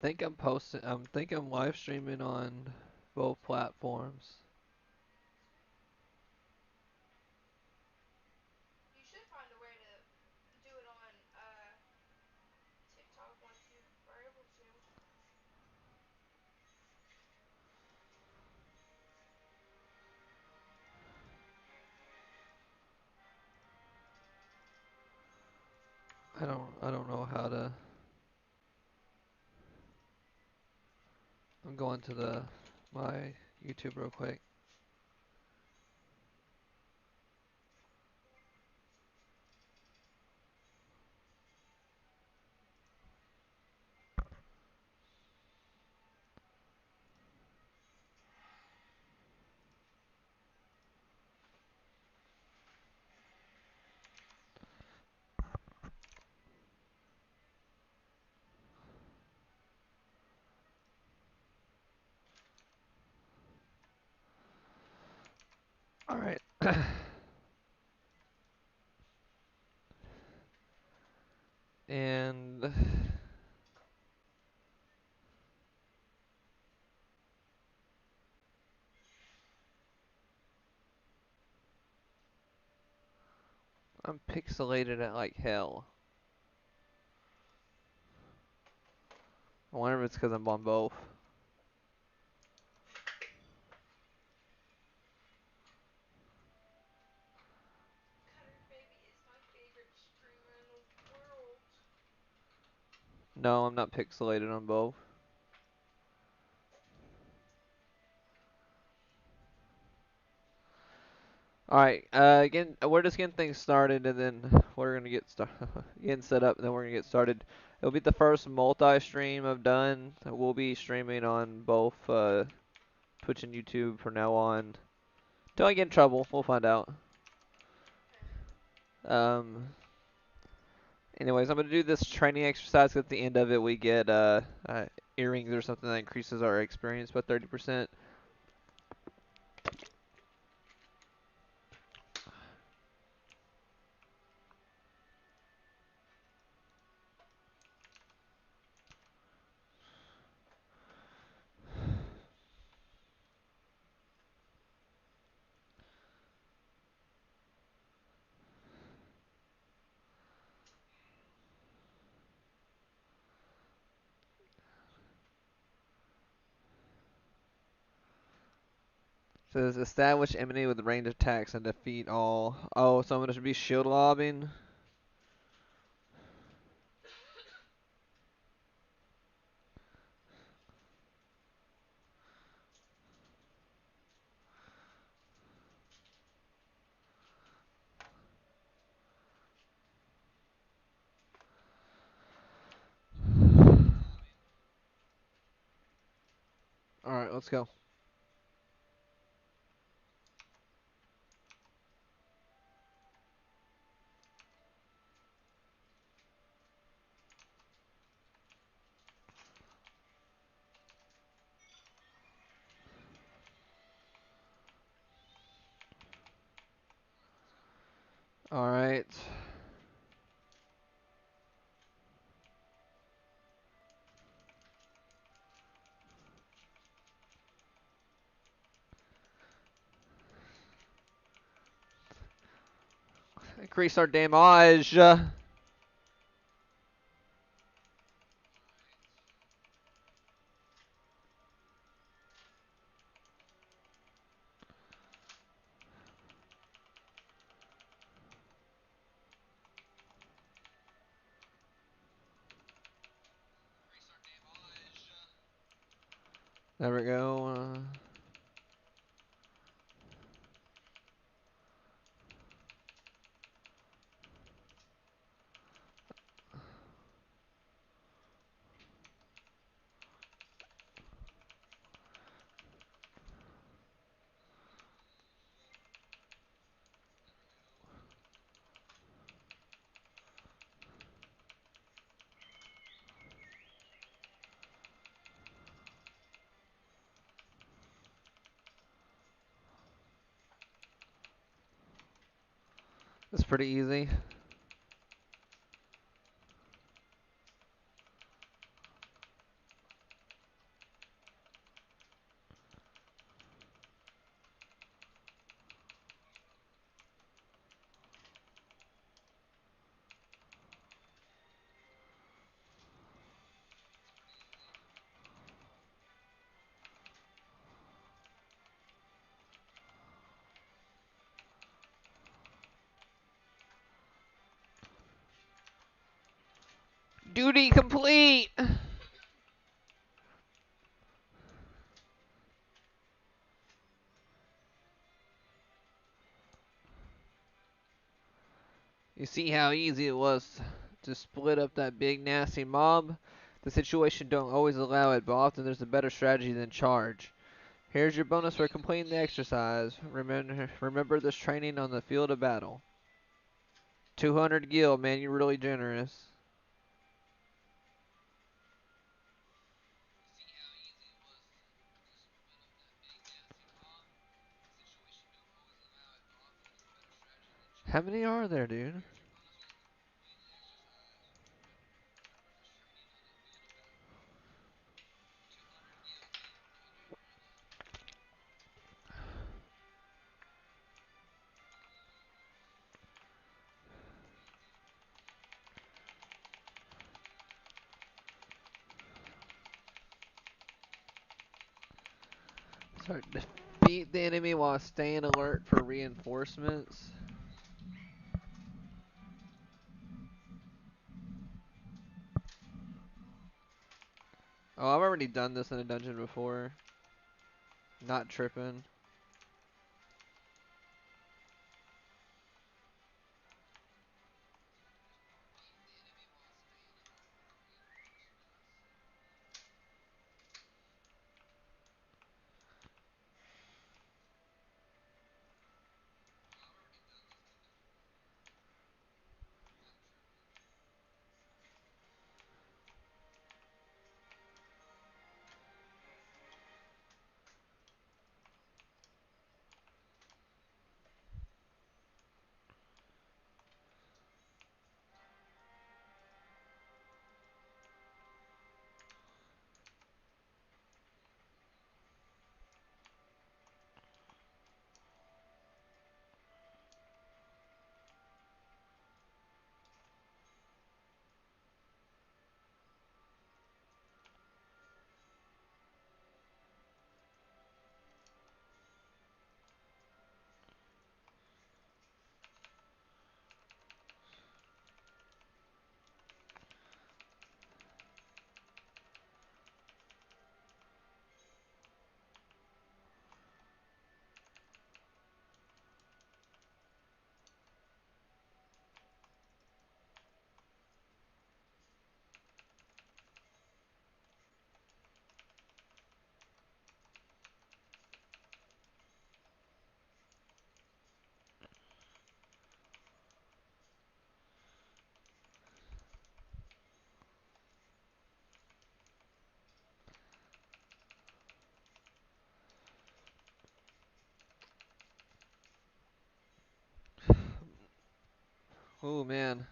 Think I'm posting. Think I'm live streaming on both platforms. You should find a way to do it on TikTok once you are able to. I don't know how to. I'm going to my YouTube real quick. All right. And I'm pixelated at like hell. I wonder if it's because I'm on both. Cutter Baby is my favorite streamer in the world. No, I'm not pixelated on both. All right. Again, we're just getting things started, and then we're gonna getting set up, and then we're gonna get started. It'll be the first multi-stream I've done. We'll be streaming on both Twitch and YouTube from now on. Till I get in trouble, we'll find out. Okay. Um. Anyways, I'm gonna do this training exercise. At the end of it, we get earrings or something that increases our experience by 30%. Says establish enemy with range attacks and defeat all. Oh, so I'm gonna be shield lobbing. All right, let's go. All right. Increase our damage. There we go. It's pretty easy. Duty complete! You see how easy it was to split up that big nasty mob? The situation don't always allow it, but often there's a better strategy than charge. Here's your bonus for completing the exercise. Remember this training on the field of battle. 200 gil, man, you're really generous. How many are there, dude? Start defeat the enemy while staying alert for reinforcements. Oh, I've already done this in a dungeon before. Not tripping. Oh man,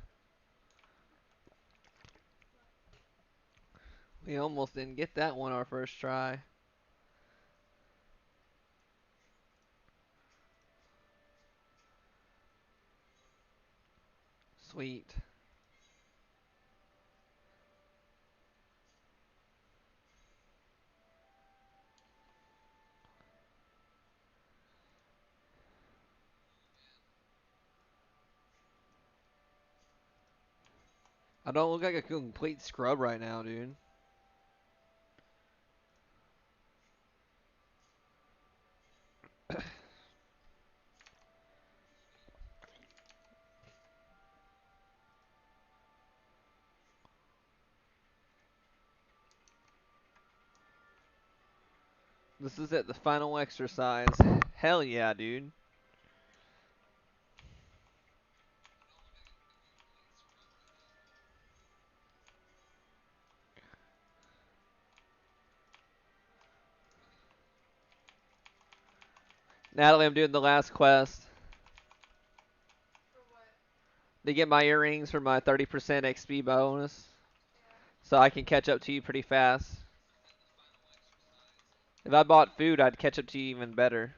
we almost didn't get that one our first try. Sweet. I don't look like a complete scrub right now, dude. This is it, the final exercise. Hell yeah, dude. Natalie, I'm doing the last quest For what? to get my earrings for my 30% XP bonus, Yeah. so I can catch up to you pretty fast. If I bought food, I'd catch up to you even better.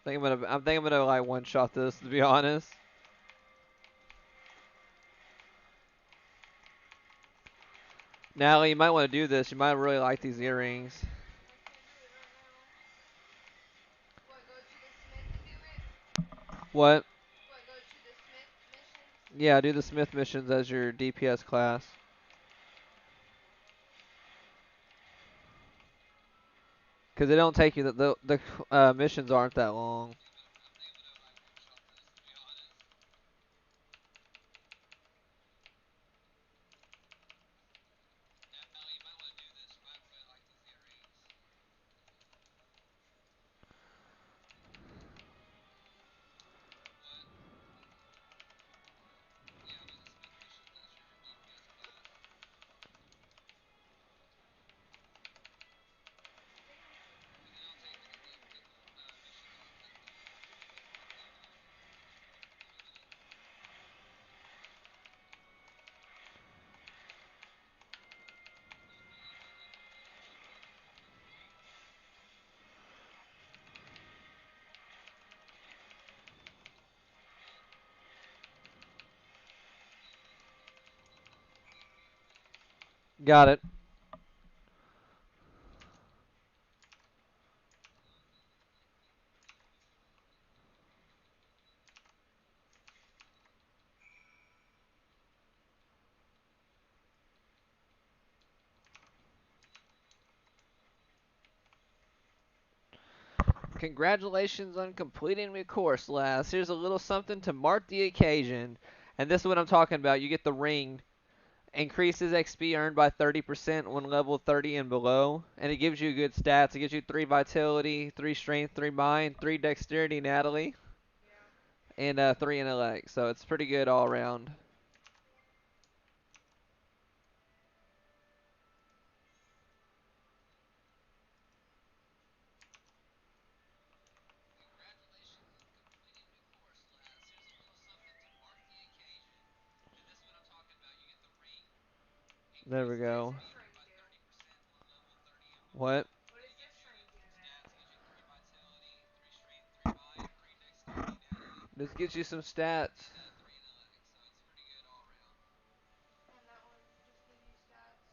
I'm thinking I'm gonna like one shot this to be honest. Natalie, you might want to do this. You might really like these earrings. I can't do it right now. What, go to the smith and do it? What? What, go to the smith missions? Yeah, do the Smith missions as your DPS class. Because they don't take you, the missions aren't that long. Got it. Congratulations on completing the course, lass. Here's a little something to mark the occasion. And this is what I'm talking about. You get the ring. Increases XP earned by 30% when level 30 and below. And it gives you good stats. It gives you 3 vitality, 3 strength, 3 mind, 3 dexterity, Natalie, Yeah. and 3 intellect. So it's pretty good all around. There we What does go. this ring do? What? What does this ring do, Nat? This gets you some stats. And that one just gives you stats.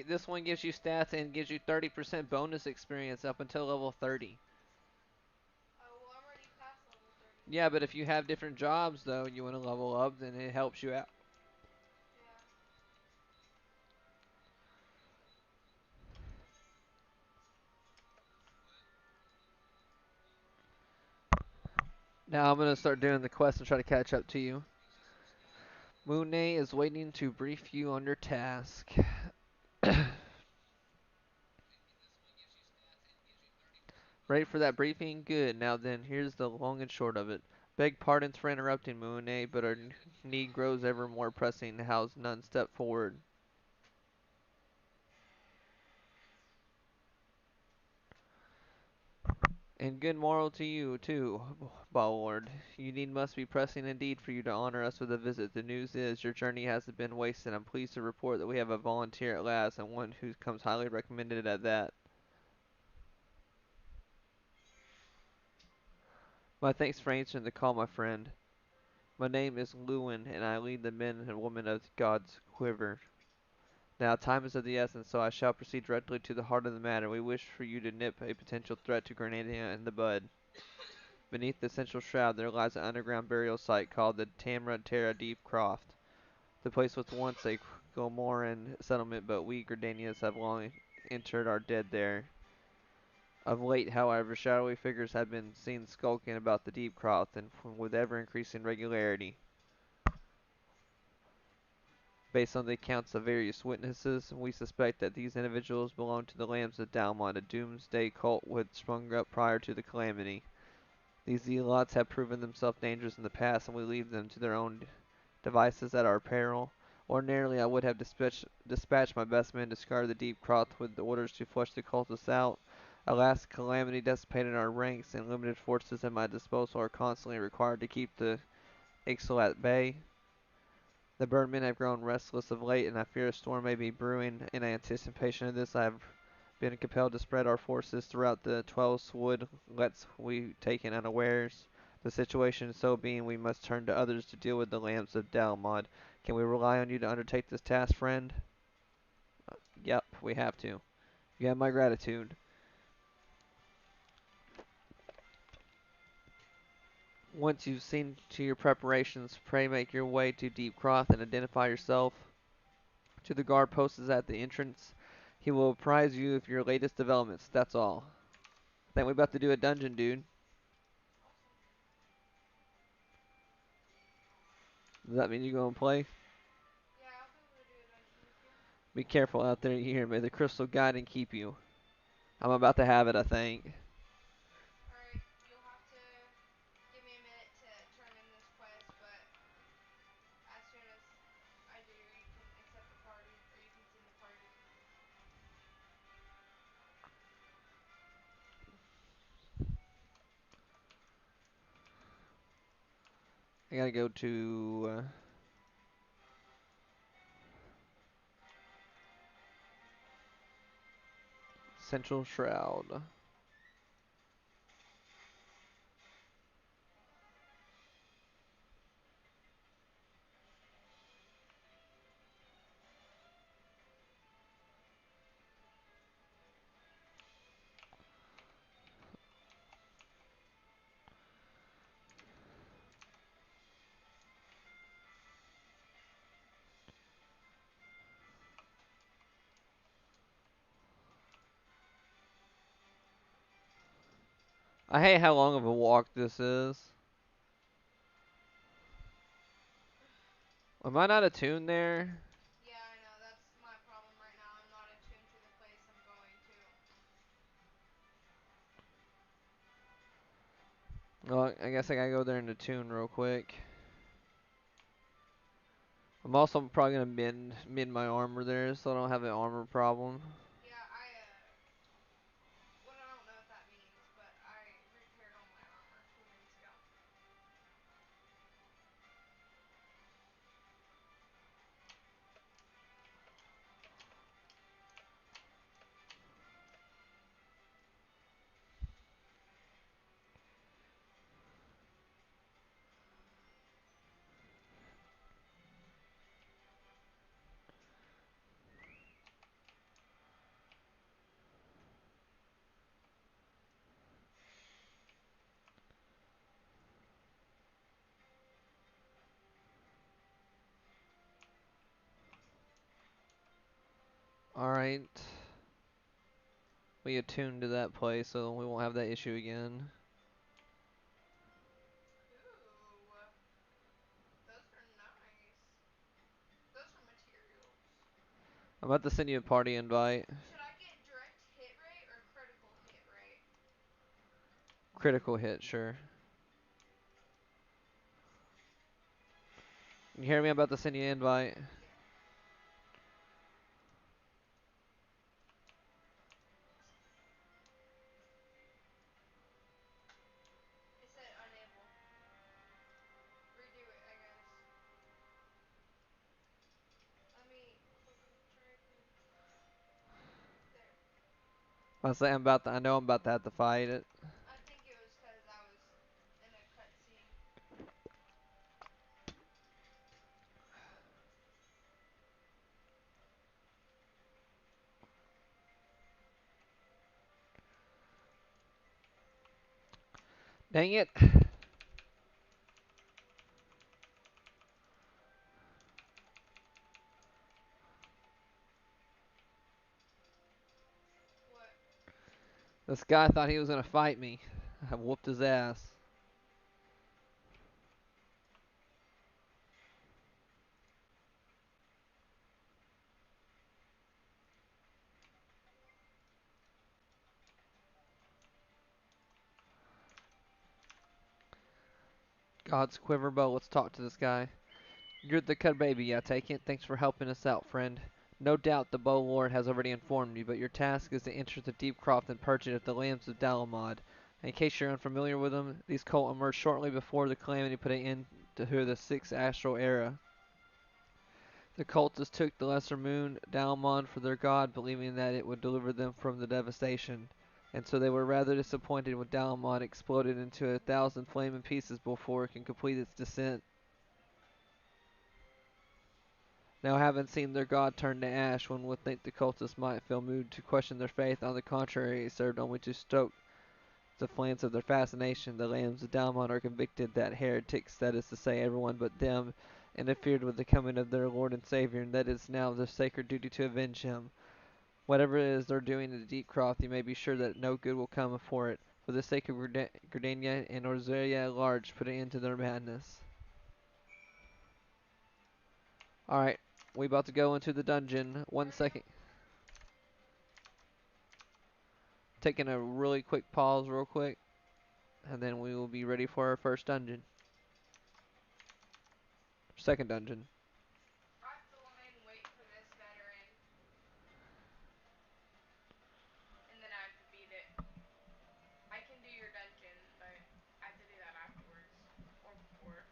This one gives you stats and gives you 30% bonus experience up until level 30. Oh, well, I'm already past level 30. Yeah, but if you have different jobs though, you want to level up, then it helps you out. Yeah. Now I'm gonna start doing the quest and try to catch up to you. Moon is waiting to brief you on your task. Ready for that briefing? Good. Now then, here's the long and short of it. Beg pardons for interrupting, Moon, but our need grows ever more pressing. How's none step forward? And good morrow to you, too, Ballward. Your need must be pressing indeed for you to honor us with a visit. The news is your journey hasn't been wasted. I'm pleased to report that we have a volunteer at last, and one who comes highly recommended at that. My thanks for answering the call, my friend. My name is Lewin, and I lead the men and women of God's quiver. Now, time is of the essence, so I shall proceed directly to the heart of the matter. We wish for you to nip a potential threat to Grenada in the bud. Beneath the central shroud there lies an underground burial site called the Tamra Terra Deep Croft. The place was once a Gomoran settlement, but we Gردanians have long interred our dead there. Of late, however, shadowy figures have been seen skulking about the deep crowth and with ever increasing regularity. Based on the accounts of various witnesses, we suspect that these individuals belong to the Lambs of Dalmont, a doomsday cult which sprung up prior to the calamity. These zealots have proven themselves dangerous in the past, and we leave them to their own devices at our peril. Ordinarily, I would have dispatched my best men to scour the deep crowth with the orders to flush the cultists out. Alas, calamity decimated our ranks, and limited forces at my disposal are constantly required to keep the Ixal at bay. The birdmen have grown restless of late, and I fear a storm may be brewing. In anticipation of this, I have been compelled to spread our forces throughout the 12 wood, lest we taken unawares. The situation so being, we must turn to others to deal with the Lambs of Dalmod. Can we rely on you to undertake this task, friend? Yep, we have to. You have my gratitude. Once you've seen to your preparations, pray make your way to Deep Croft and identify yourself to the guard posted at the entrance. He will apprise you of your latest developments. That's all. I think we're about to do a dungeon, dude. Awesome. Does that mean you're going to play? Yeah, I'll be able to do a dungeon with you. Be careful out there, you hear me. The crystal guide and keep you. I'm about to have it, I think. Alright, you'll have to give me a minute to turn in this quest, but as soon as I do, you can accept the party, or you can send the party. I gotta go to Central Shroud. I hate how long of a walk this is. Am I not attuned there? Yeah, I know, that's my problem right now. I'm not attuned to the place I'm going to. Well, I guess I gotta go there and attune real quick. I'm also probably gonna mend my armor there so I don't have an armor problem. Yeah, well, I don't know what that means, but I repaired all my armor 2 minutes ago. Alright. We attuned to that place so we won't have that issue again. Ooh, those are nice. Those are materials. I'm about to send you a party invite. Should I get direct hit rate or critical hit rate? Critical hit, sure. You hear me? I'm about to send you an invite. Yeah. It said unable. Redo it, I guess. Let me quickly try again. There. I know I'm about to have to fight it. I think it was because I was in a cutscene. Dang it. What? This guy thought he was gonna fight me. I whooped his ass. God's quiver bow. Let's talk to this guy. You're the cut baby, I take it. Thanks for helping us out, friend. No doubt the Bow Lord has already informed you, but your task is to enter the deep croft and purge it of the lambs of Dalamod. In case you're unfamiliar with them, these cult emerged shortly before the calamity put an end to the sixth astral era. The cultists took the lesser moon, Dalmon, for their god, believing that it would deliver them from the devastation. And so they were rather disappointed when Dalmon exploded into 1,000 flaming pieces before it can complete its descent. Now having seen their god turn to ash, one would think the cultists might feel moved to question their faith. On the contrary, it served only to stoke the flames of their fascination. The lambs of Dalmon are convicted that heretics, that is to say everyone but them, interfered with the coming of their Lord and Savior, and that it is now their sacred duty to avenge him. Whatever it is they're doing in the deep croft, you may be sure that no good will come for it. For the sake of Gardania and Orzelia at large, put an end to their madness. Alright, we about to go into the dungeon. One Hurry second. up. Taking a really quick pause real quick, and then we will be ready for our first dungeon. Second dungeon. I have to lie and wait for this veteran, and then I have to beat it. I can do your dungeon, but I have to do that afterwards. Or before.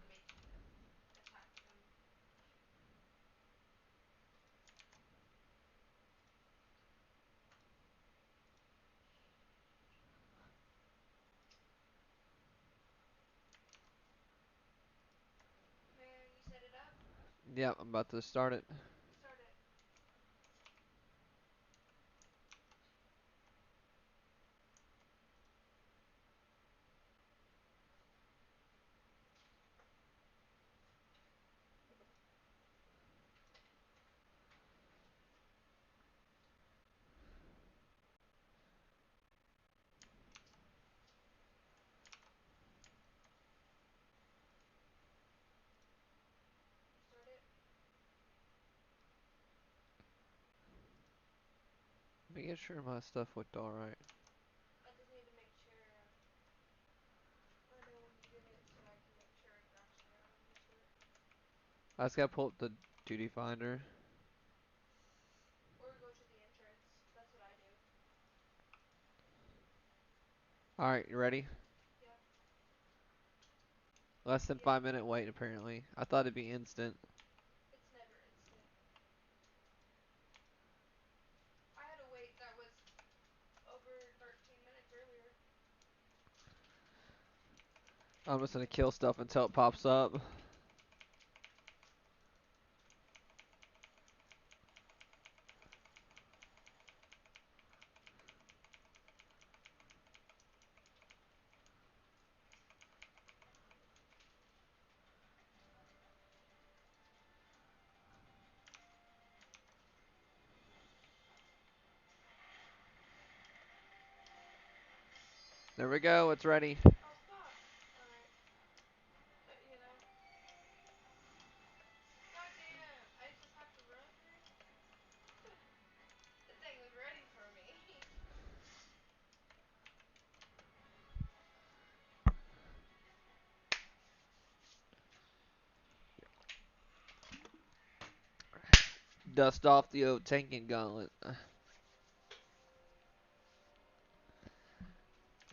Make attack them. Man, you set it up? Yeah, I'm about to start it. Start it. You start it? Making sure my stuff looked alright. I just need to make sure I know when to get it so I can make sure it's actually adding to it. I just gotta pull up the duty finder. Or go to the entrance. That's what I do. Alright, you ready? Yep. Less than Yep. 5 minute wait apparently. I thought it'd be instant. It's never instant. I'm just gonna kill stuff until it pops up. There we go. It's ready. Oh fuck. Alright. You know. God damn. I just have to run now? The thing was ready for me. Dust off the old tanking gauntlet.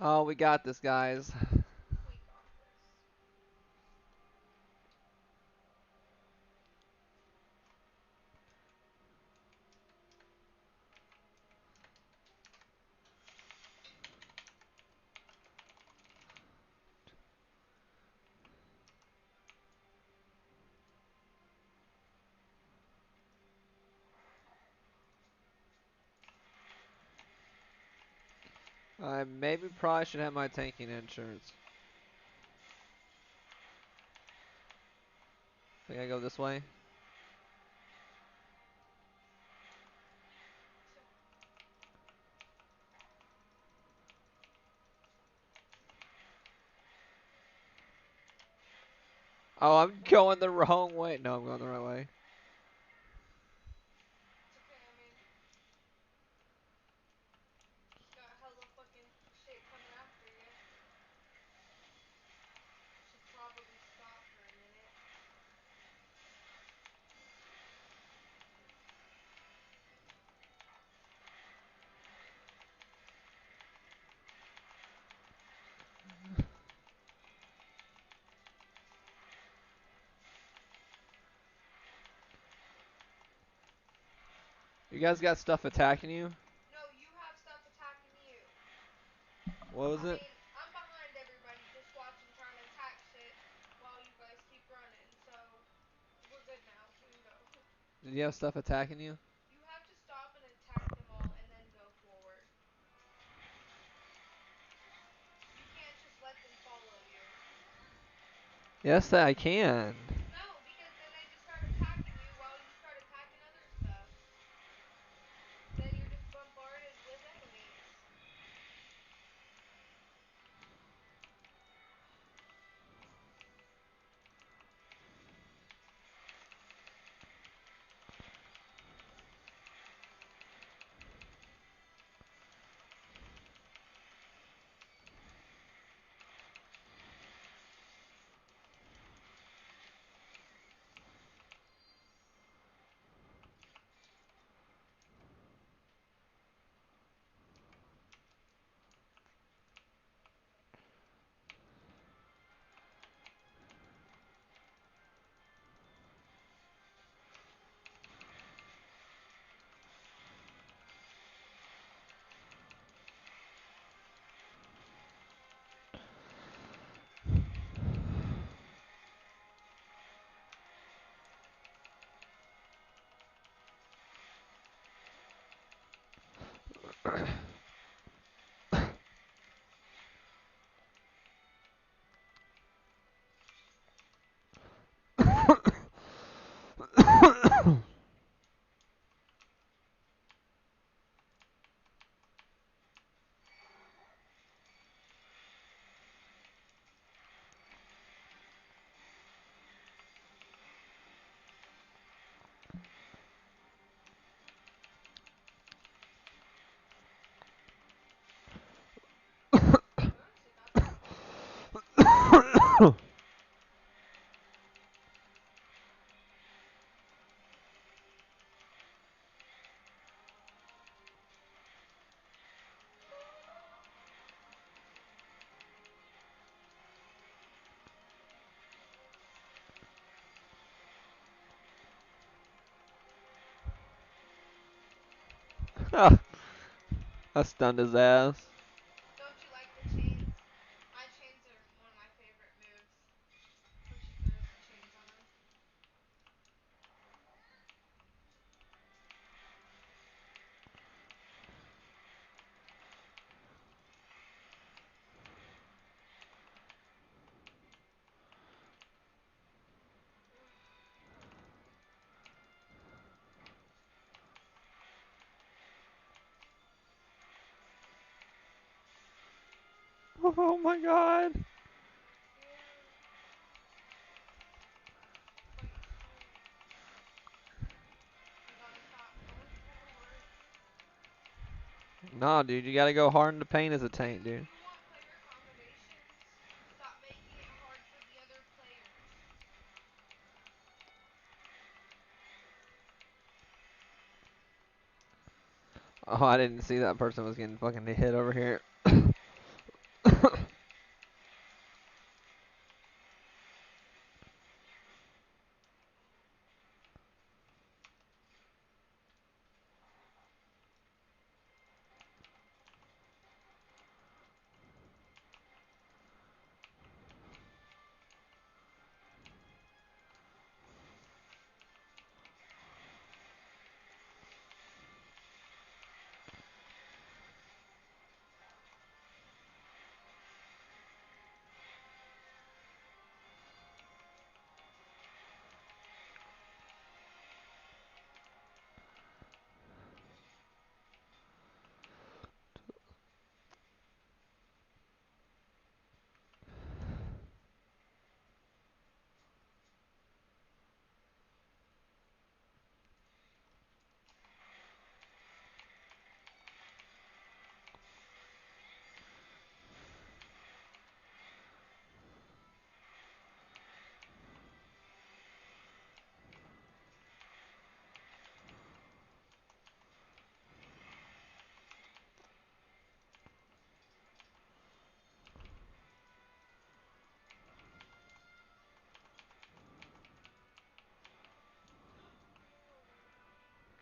Oh, we got this, guys. We got this. I maybe probably should have my tanking insurance. Think I go this way? Oh, I'm going the wrong way. No, I'm going the right way. It's okay, I mean, got hella fucking shit coming after you. Should probably stop for a minute. You guys got stuff attacking you? No, you have stuff attacking you. What was I it? mean, I'm behind everybody just watching, trying to attack shit while you guys keep running. So, we're good now. We can go. Did you have stuff attacking you? You have to stop and attack them all and then go forward. You can't just let them follow you. Yes, I can. No, because then they just start attacking you while you start attacking other stuff. Then you're just bombarded with enemies. We honestly got this. I stunned his ass. Don't you like the chains? My chains are one of my favorite moves. Oh my god. Yeah. Fight soon. You gotta stop going forward. Nah, dude, you gotta go hard in the paint as a tank, If dude. you want player combinations, stop making it hard for the other players. Oh, I didn't see that person was getting fucking hit over here.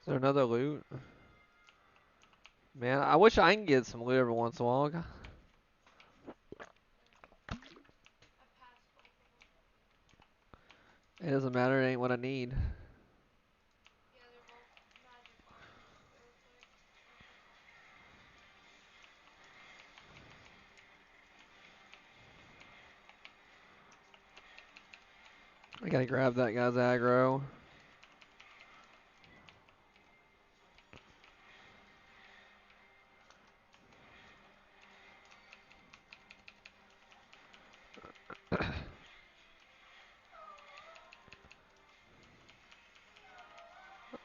Is there another loot? Man, I wish I can get some loot every once in a while. I passed both of them. It doesn't matter, it ain't what I need. Yeah, they're both magic items. It looks like. I gotta grab that guy's aggro.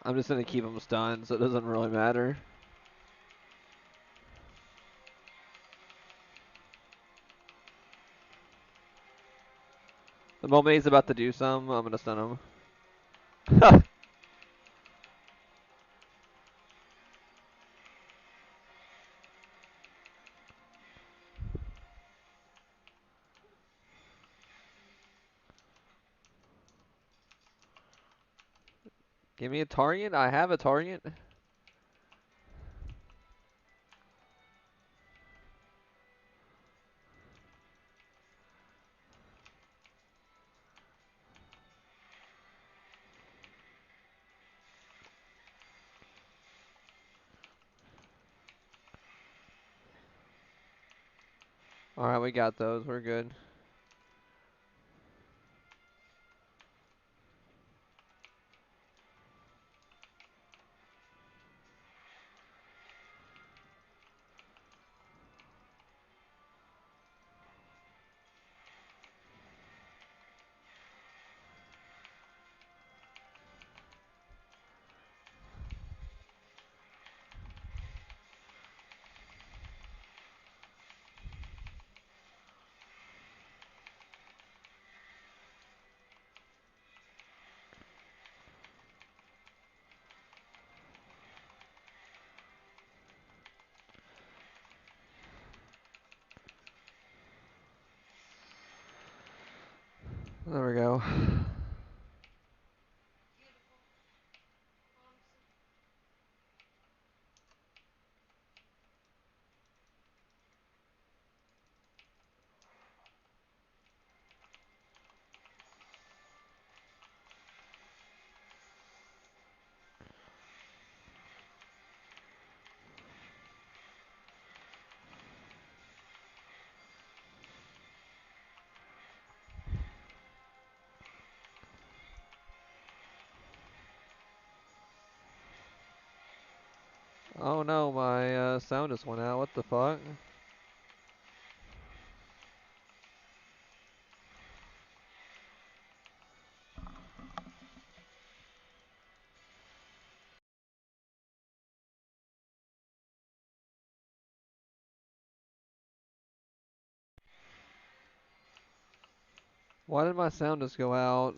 I'm just gonna keep him stunned, so it doesn't really matter. The moment he's about to do something, I'm gonna stun him. Give me a target. I have a target. Alright, we got those. We're good. There we go. Beautiful. Honestly. Oh no, my sound just went out. What the fuck? Why did my sound just go out?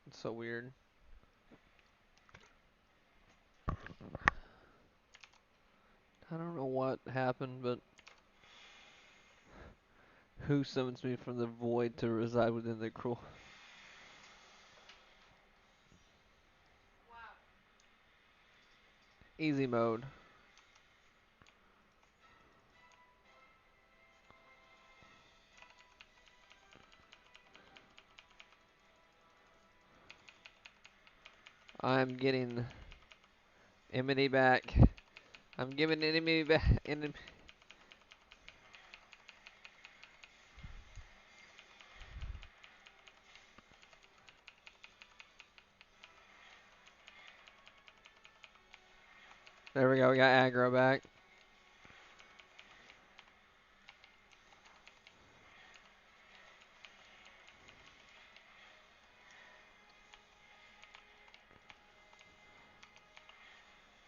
It's so weird. I don't know what happened, but who summons me from the void to reside within the cruel Wow. easy mode? I'm getting enemy back. I'm giving enemy back. Enemy. There we go. We got aggro back.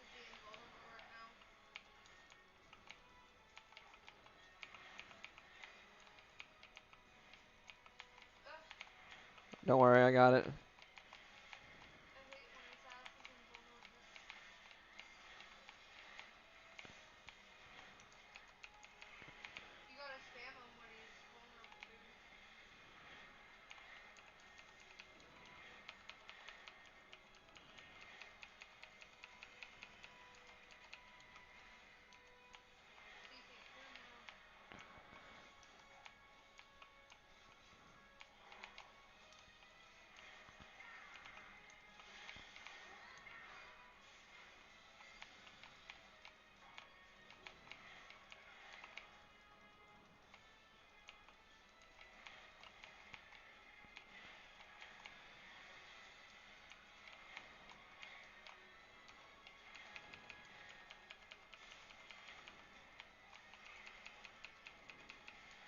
Is he invulnerable right now? Ugh, Don't worry, I got it. I hate when his ass is invulnerable. You gotta spam him when he's vulnerable, dude. CC, get him now.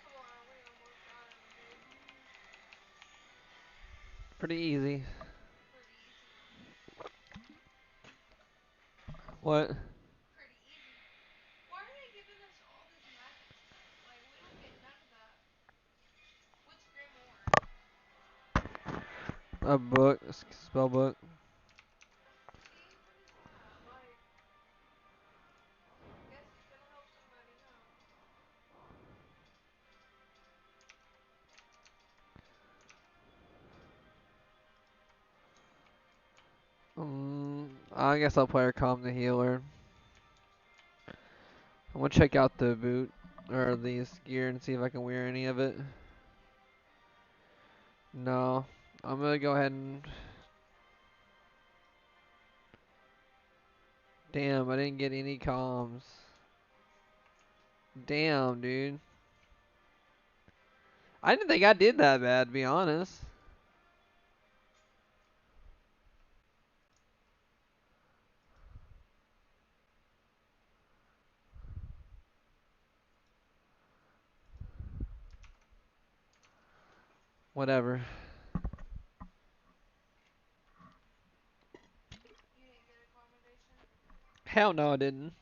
Come on, we almost got him, baby. Pretty easy. Pretty easy. What? Pretty easy. Why are they giving us all this magic stuff? Like, we don't get none of that. What's Grimoire? A book, spell book. See, what is that? Like, guess he's gonna help somebody, huh? I guess I'll play her Calm the Healer. I'm gonna check out the boot or these gear and see if I can wear any of it. No, I'm gonna go ahead and. Damn, I didn't get any comms. Damn, dude. I didn't think I did that bad, to be honest. Whatever. You didn't get a commendation? Hell no, I didn't.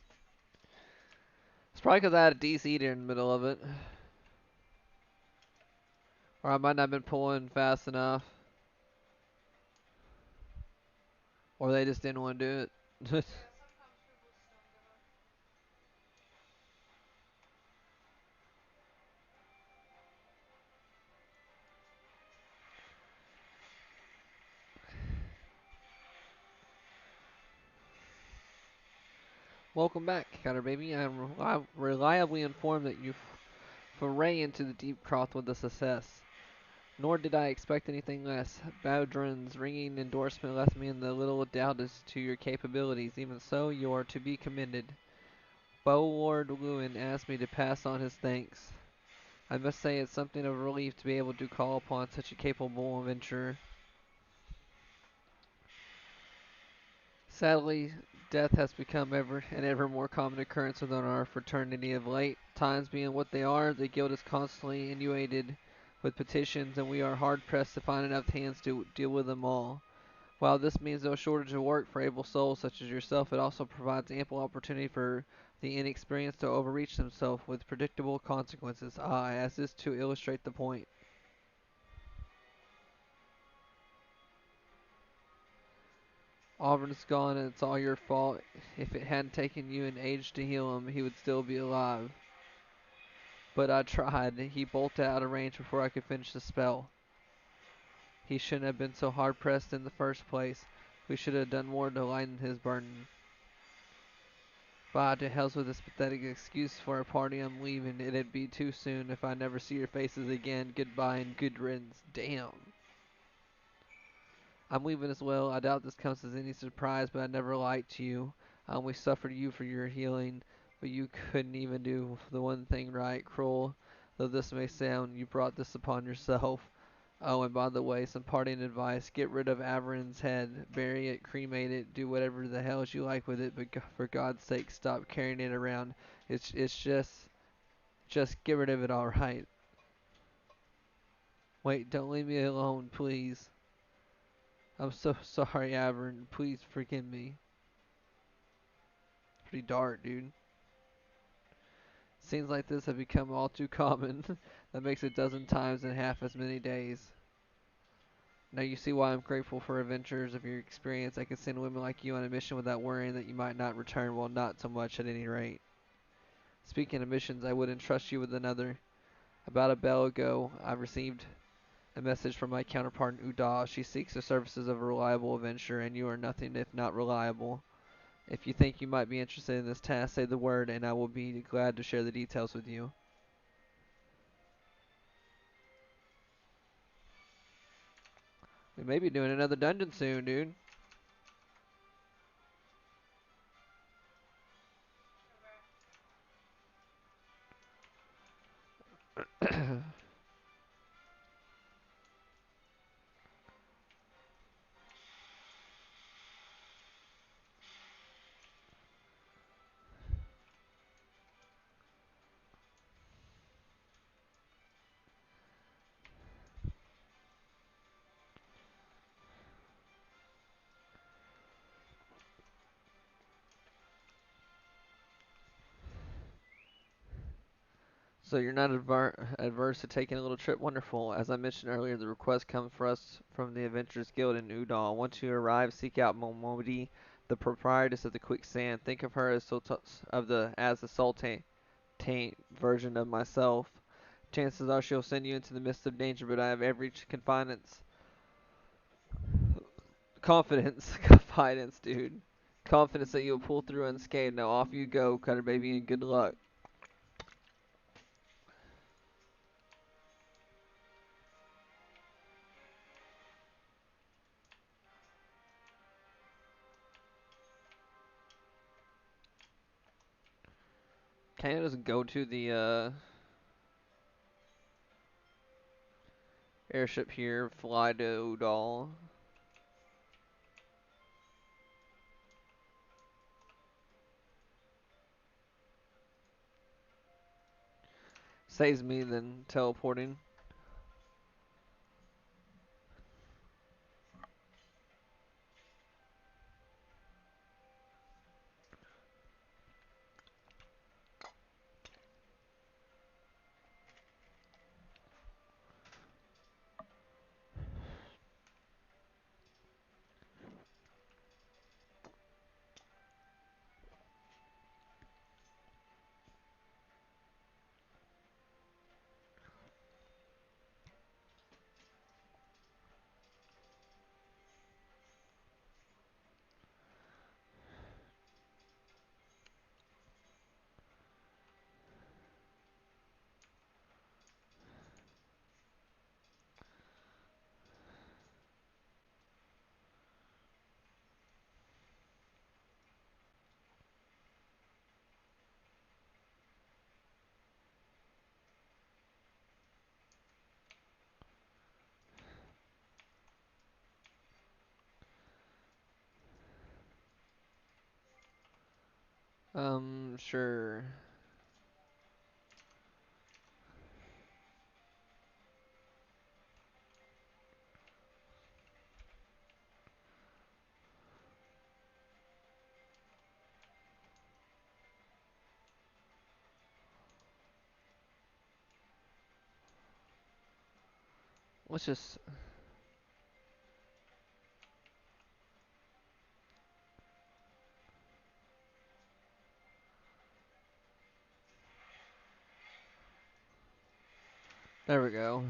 It's probably because I had a DC there in the middle of it. Or I might not have been pulling fast enough. Or they just didn't want to do it. Yeah, sometimes people just don't give a. Welcome back, Cutter Baby. I am reliably informed that you foray into the deep croth with a success. Nor did I expect anything less. Bowdrin's ringing endorsement left me in the little doubt as to your capabilities. Even so, you are to be commended. Bowlord Lewin asked me to pass on his thanks. I must say it's something of a relief to be able to call upon such a capable adventurer. Sadly, death has become an ever more common occurrence within our fraternity of late. Times being what they are, the guild is constantly inundated with petitions, and we are hard pressed to find enough hands to deal with them all. While this means no shortage of work for able souls such as yourself, it also provides ample opportunity for the inexperienced to overreach themselves with predictable consequences. As this to illustrate the point. Auburn's gone and it's all your fault. If it hadn't taken you an age to heal him, he would still be alive. But I tried. He bolted out of range before I could finish the spell. He shouldn't have been so hard pressed in the first place. We should have done more to lighten his burden. Bah, to hells with this pathetic excuse for a party I'm leaving. It'd be too soon if I never see your faces again. Goodbye and good riddance. Damn. I'm leaving as well. I doubt this comes as any surprise, but I never lied to you. I only suffered you for your healing, but you couldn't even do the one thing right. Cruel though this may sound, you brought this upon yourself. Oh, and by the way, some parting advice: get rid of Averin's head, bury it, cremate it, do whatever the hell you like with it, but for God's sake, stop carrying it around. It's just get rid of it, all right. Wait, don't leave me alone, please. I'm so sorry, Averin. Please forgive me. Pretty dark, dude. Scenes like this have become all too common. That makes a dozen times in half as many days. Now you see why I'm grateful for adventures of your experience. I can send women like you on a mission without worrying that you might not return. Well, not so much at any rate. Speaking of missions, I would entrust you with another. About a bell ago, I received a message from my counterpart in Uda. She seeks the services of a reliable adventurer, and you are nothing if not reliable. If you think you might be interested in this task, say the word, and I will be glad to share the details with you. We may be doing another dungeon soon, dude. Okay. So you're not adverse to taking a little trip? Wonderful. As I mentioned earlier, the request comes for us from the Adventurers Guild in Udall. Once you arrive, seek out Momodi, the proprietress of the Quicksand. Think of her as the Sultan version of myself. Chances are she'll send you into the midst of danger, but I have every confidence, dude. Confidence that you'll pull through unscathed. Now off you go, Cutter Baby, and good luck. Can I just go to the airship here, fly to Udall? Saves me than teleporting. Sure. Let's just. There we go.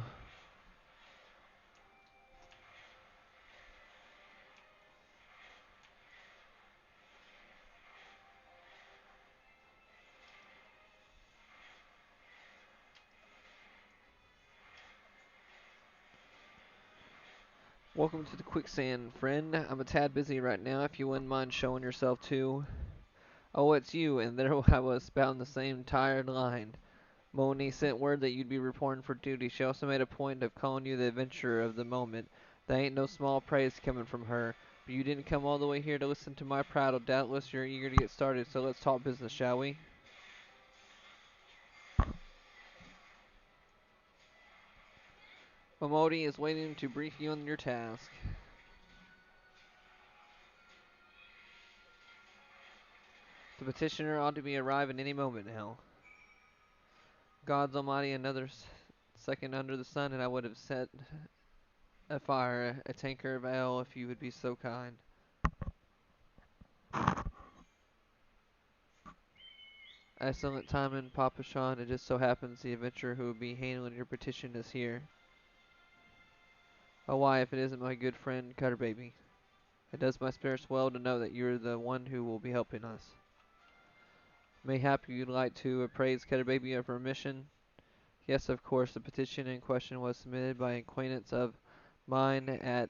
Welcome to the quicksand, friend. I'm a tad busy right now. If you wouldn't mind showing yourself too. Oh, it's you, and there I was, spouting the same tired line. Moni sent word that you'd be reporting for duty. She also made a point of calling you the adventurer of the moment. That ain't no small praise coming from her. But you didn't come all the way here to listen to my prattle. Doubtless you're eager to get started, so let's talk business, shall we? Momodi is waiting to brief you on your task. The petitioner ought to be arriving any moment now. Gods almighty, another second under the sun, and I would have set afire a tankard of ale if you would be so kind. Excellent timing, Papa Sean. It just so happens the adventurer who will be handling your petition is here. Oh, why, if it isn't my good friend Cutter Baby. It does my spirits well to know that you're the one who will be helping us. Mayhap you'd like to appraise Cutter Baby of her mission? Yes, of course. The petition in question was submitted by an acquaintance of mine at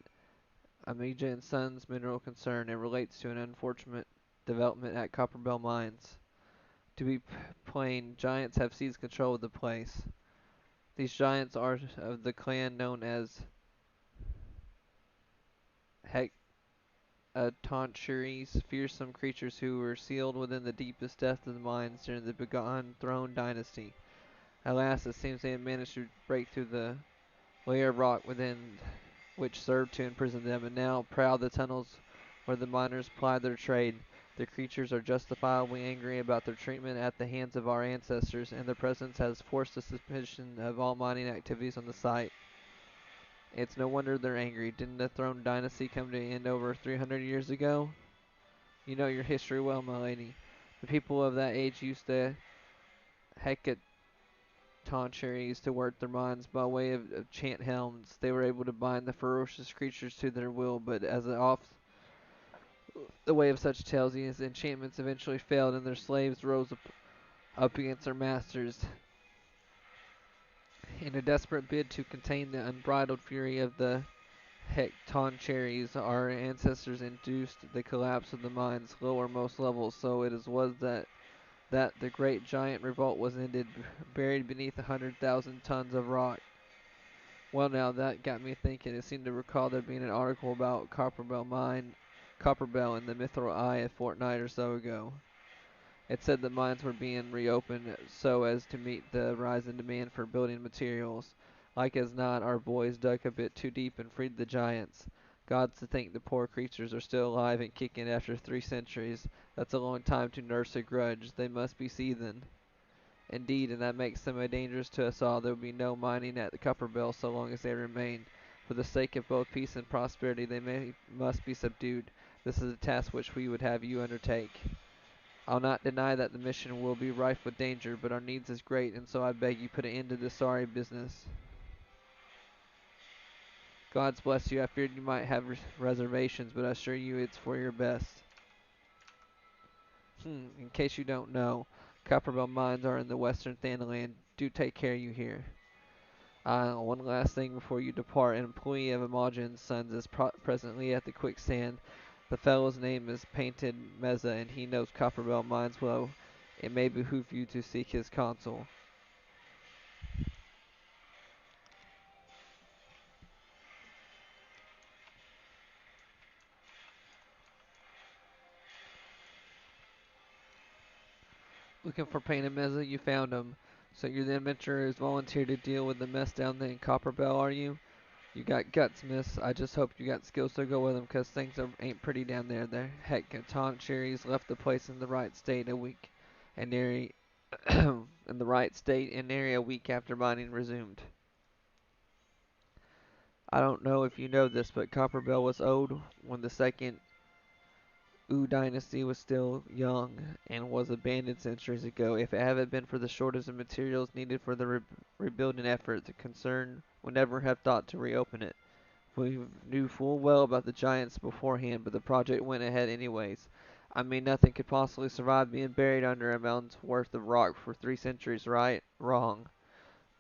Amiga and Sons Mineral Concern. It relates to an unfortunate development at Copperbell Mines. To be plain, giants have seized control of the place. These giants are of the clan known as Hecatontures, fearsome creatures who were sealed within the deepest depths of the mines during the Begone Throne dynasty. Alas, it seems they have managed to break through the layer of rock within which served to imprison them, and now prowl the tunnels where the miners plied their trade. The creatures are justifiably angry about their treatment at the hands of our ancestors, and their presence has forced a suspicion of all mining activities on the site. It's no wonder they're angry. Didn't the Throne Dynasty come to an end over 300 years ago? You know your history well, my lady. The people of that age used the Hecatontures to work their mines by way of chant helms. They were able to bind the ferocious creatures to their will, but as off the way of such tales, these enchantments eventually failed, and their slaves rose up against their masters. In a desperate bid to contain the unbridled fury of the Hecatontures, our ancestors induced the collapse of the mine's lowermost levels, so it was that the great giant revolt was ended, buried beneath 100,000 tons of rock. Well, now that got me thinking. It seemed to recall there being an article about Copperbell in the Mithril Eye a fortnight or so ago. It said the mines were being reopened so as to meet the rise in demand for building materials. Like as not, our boys dug a bit too deep and freed the giants. Gods to think the poor creatures are still alive and kicking after 3 centuries. That's a long time to nurse a grudge. They must be seething. Indeed, and that makes them dangerous to us all. There will be no mining at the Copperbell so long as they remain. For the sake of both peace and prosperity, must be subdued. This is a task which we would have you undertake. I'll not deny that the mission will be rife with danger, but our needs is great, and so I beg you put an end to this sorry business. God's bless you. I feared you might have reservations, but I assure you it's for your best. In case you don't know, Copperbell mines are in the western Thanaland. Do take care you here. One last thing before you depart. An employee of Imogen's Sons is presently at the quicksand. The fellow's name is Painted Meza, and he knows Copperbell mines well. It may behoove you to seek his counsel. Looking for Painted Meza, you found him. So you're the adventurer who's volunteered to deal with the mess down there in Copperbell, are you? You got guts, miss. I just hope you got skills to go with them, 'cause things ain't pretty down there. Heck, Tom Cherry's left the place in the right state a week, and nearly in the right state and nearly a week after mining resumed. I don't know if you know this, but Copperbell was old when the second Wu dynasty was still young and was abandoned centuries ago. If it hadn't been for the shortage of materials needed for the rebuilding effort, the concern would never have thought to reopen it. We knew full well about the giants beforehand, but the project went ahead anyways. I mean, nothing could possibly survive being buried under a mountain's worth of rock for 3 centuries, right? Wrong.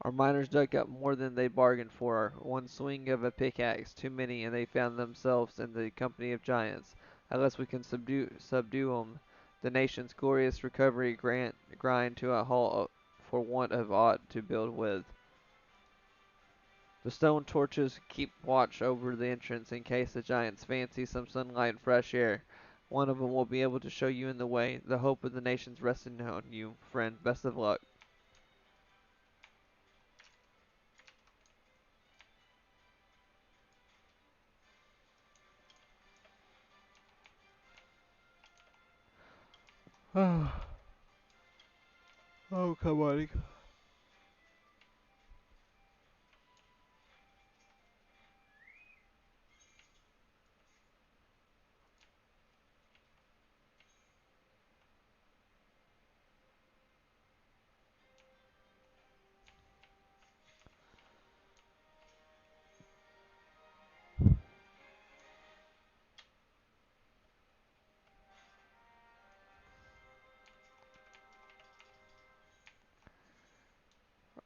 Our miners dug up more than they bargained for. One swing of a pickaxe too many, and they found themselves in the company of giants. Unless we can subdue them, the nation's glorious recovery grind to a halt for want of aught to build with. The stone torches keep watch over the entrance in case the giants fancy some sunlight and fresh air. One of them will be able to show you in the way. The hope of the nations resting on you, friend. Best of luck. Oh, come on.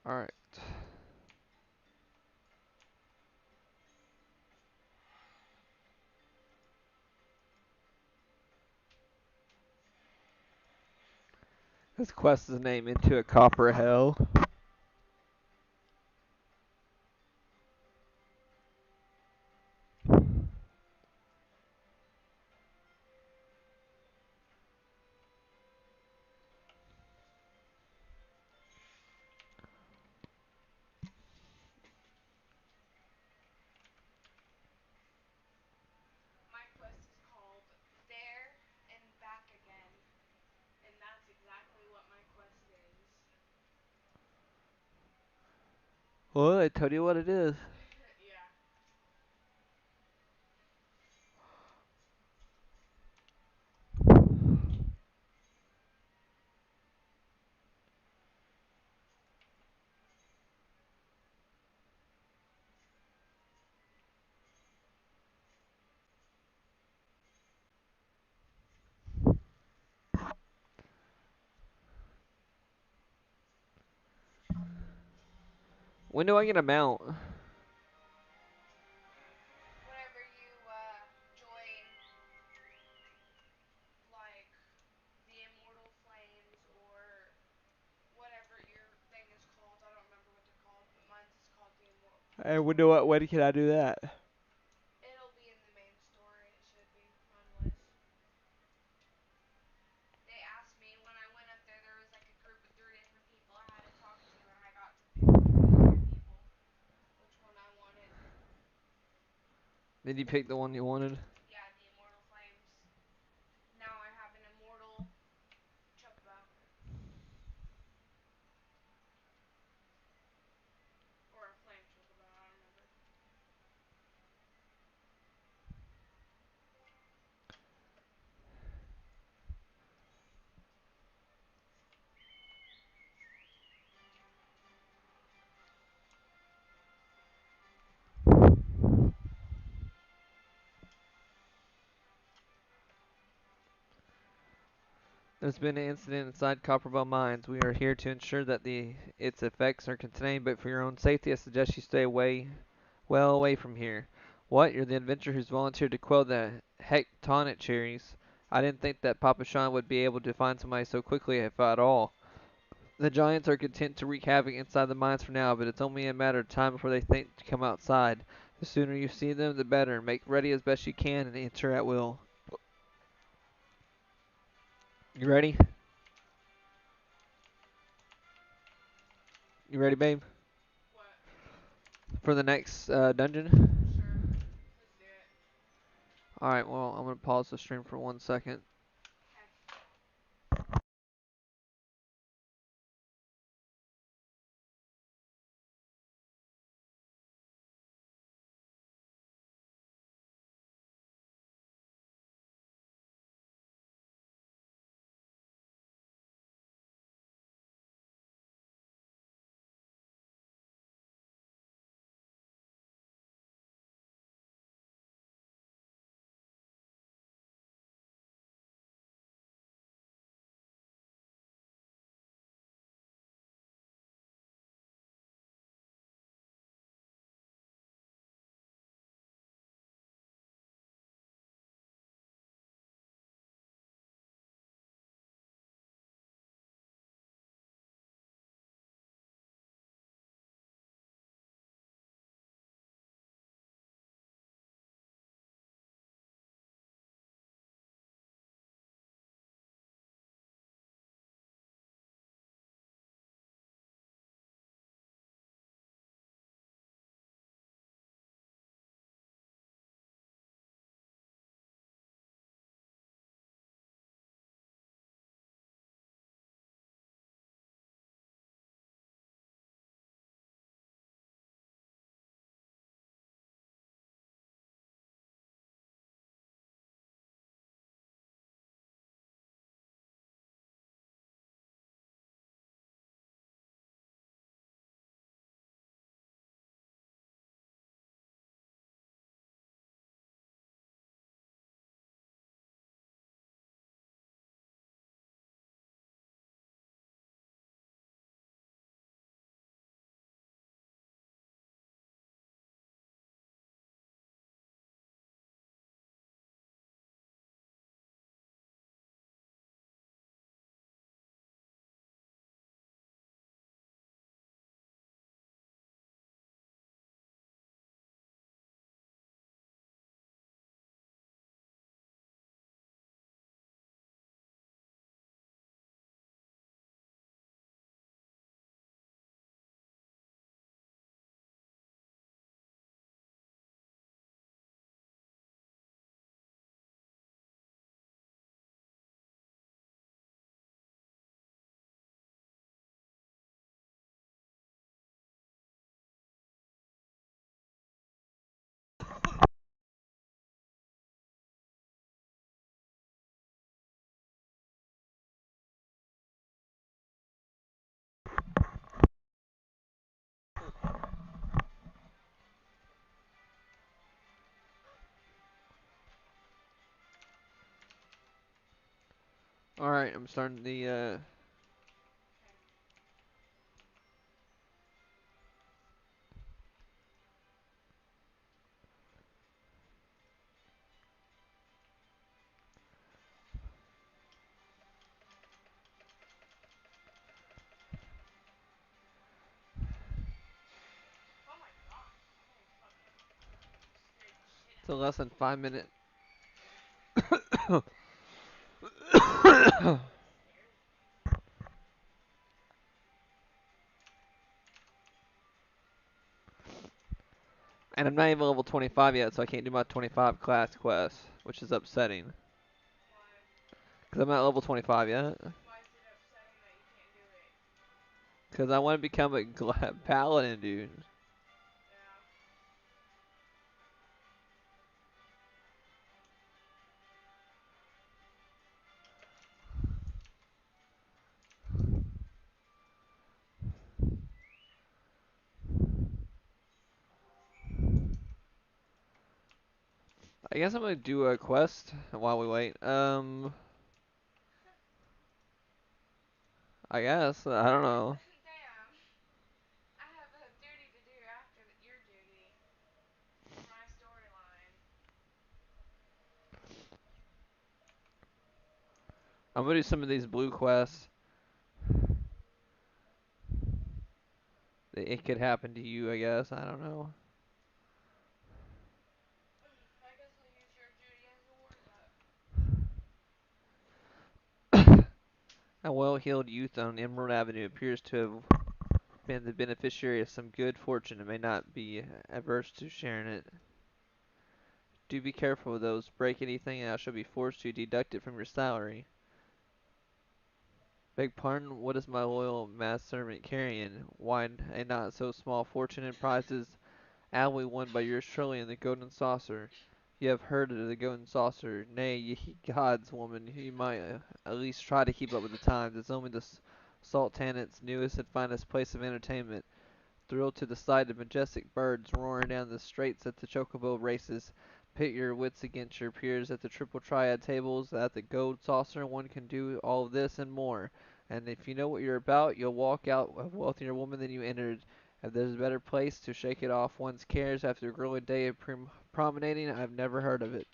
Alright. This quest is named Into a Copper Hell. My quest is called There and Back Again, and that's exactly what my quest is. Well, I told you what it is. Yeah. When do I get a mount? Whenever you join, like, the Immortal Flames or whatever your thing is called. I don't remember what they're called, but mine's is called the Immortal And Flames. when can I do that? It'll be in the main story. It should be. Mine was. They asked me when I went up there. There was like a group of 3 different people I had to talk to, and I got to pick between the 3 people which one I wanted. Did you pick the one you wanted? Yeah, the Immortal Flames. Now I have an Immortal Chocobo or a Flame Chocobo. I don't remember. There's been an incident inside Copperville Mines. We are here to ensure that its effects are contained, but for your own safety, I suggest you stay well away from here. What? You're the adventurer who's volunteered to quell the Hectonic cherries. I didn't think that Papa Sean would be able to find somebody so quickly, if at all. The giants are content to wreak havoc inside the mines for now, but it's only a matter of time before they think to come outside. The sooner you see them, the better. Make ready as best you can and enter at will. You ready? You ready, babe? What? For the next dungeon? Sure. Let's do it. Alright, well, I'm going to pause the stream for 1 second. Okay. All right, I'm starting the. Okay. Oh my gosh. I'm getting fucking scared the shit It's a out of me. less than 5 minute. That scares me. And I'm not even level 25 yet, so I can't do my 25 class quest, which is upsetting. Why? Because I'm not level 25 yet. Why is it upsetting that you can't do it? Because I want to become a paladin, dude. Yeah. I guess I'm going to do a quest while we wait. I guess. I don't know. Damn. I have a duty to do after your duty for my storyline. I'm going to do some of these blue quests. It could happen to you, I guess. I don't know. I guess I'll use your duty as a warm-up. A well-heeled youth on Emerald Avenue appears to have been the beneficiary of some good fortune and may not be averse to sharing it. Do be careful with those. Break anything and I shall be forced to deduct it from your salary. Beg pardon, what is my loyal maid-servant carrying? Why, a not so small fortune in prizes alloy won by yours truly in the golden saucer. You have heard of the golden saucer. Nay, ye gods, woman, you might at least try to keep up with the times. It's only the Sultanat's newest and finest place of entertainment. Thrilled to the sight of majestic birds roaring down the straits at the chocobo races. Pit your wits against your peers at the triple triad tables. At the gold saucer one can do all this and more. And if you know what you're about, you'll walk out a wealthier woman than you entered. If there's a better place to shake it off one's cares after a grueling day of promenading, I've never heard of it.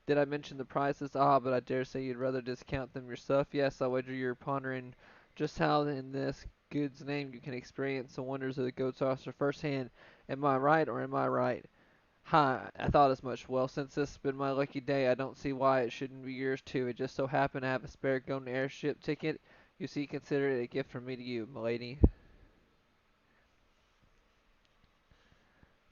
Did I mention the prices? Ah, but I dare say you'd rather discount them yourself. Yes, I wager you're pondering just how in this good's name you can experience the wonders of the goat saucer firsthand. Am I right or am I right? Ha, I thought as much. Well, since this has been my lucky day, I don't see why it shouldn't be yours too. It just so happened I have a spare golden airship ticket. You see, consider it a gift from me to you, milady.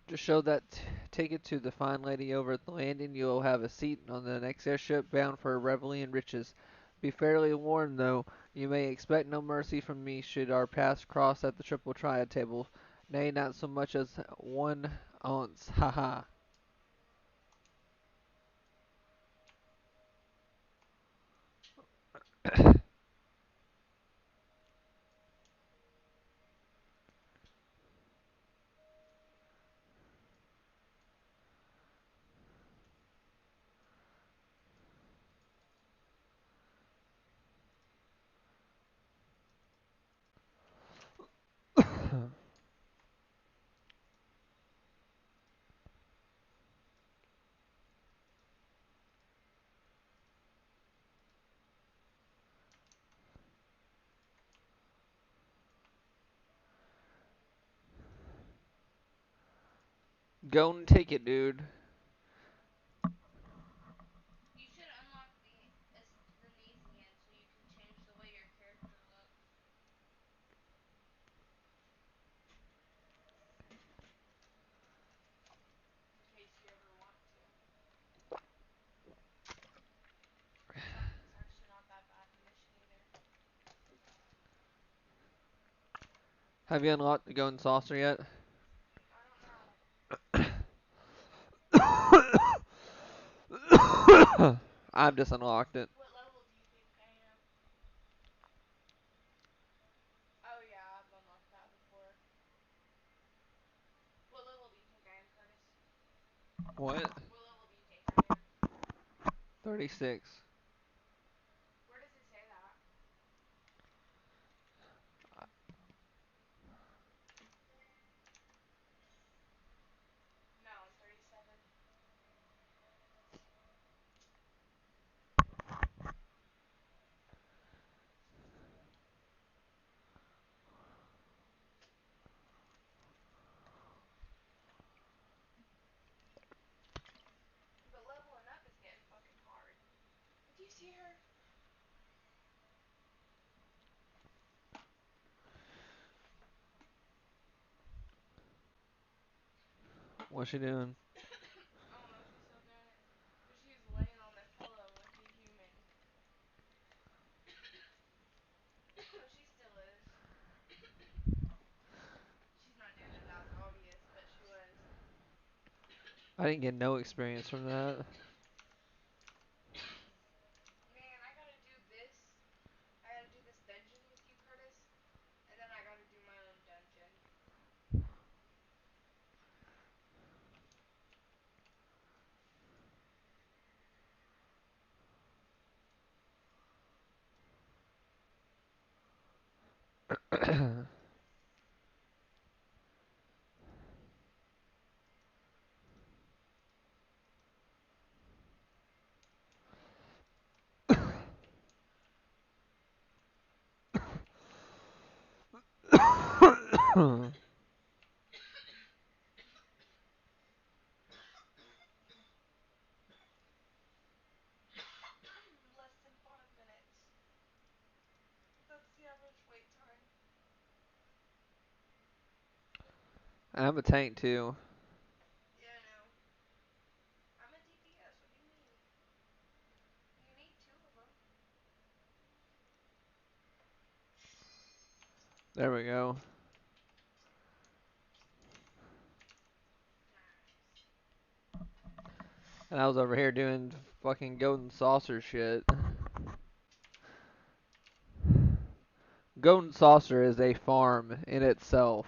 Just show that ticket to the fine lady over at the landing. You'll have a seat on the next airship bound for revelry and riches. Be fairly warned, though, you may expect no mercy from me should our paths cross at the triple triad table. Nay, not so much as 1 ounce. Ha ha. Golden ticket, dude. You should unlock the Nazian so you can change the way your character looks. In case you ever want to. It's actually not that bad of a mission either. Have you unlocked the golden saucer yet? I don't know. I've just unlocked it. What level do you think I am? Oh yeah, I've unlocked that before. What level do you think I am, Curtis? What? What level do you think I am? 36. Where does it say see her? What's she doing? I don't know if she's still doing it. But she's laying on the pillow like a human. She still is. She's not doing it as obvious, but she was. I didn't get no experience from that. Man, I gotta do this. I gotta do this dungeon with you, Curtis. And then I gotta do my own dungeon. Less than 5 minutes. That's the average wait time. I'm a tank too. Yeah, I know. I'm a DPS. What do you mean? You need two of them. There we go. Nice. And I was over here doing fucking golden saucer shit. Golden saucer is a farm in itself.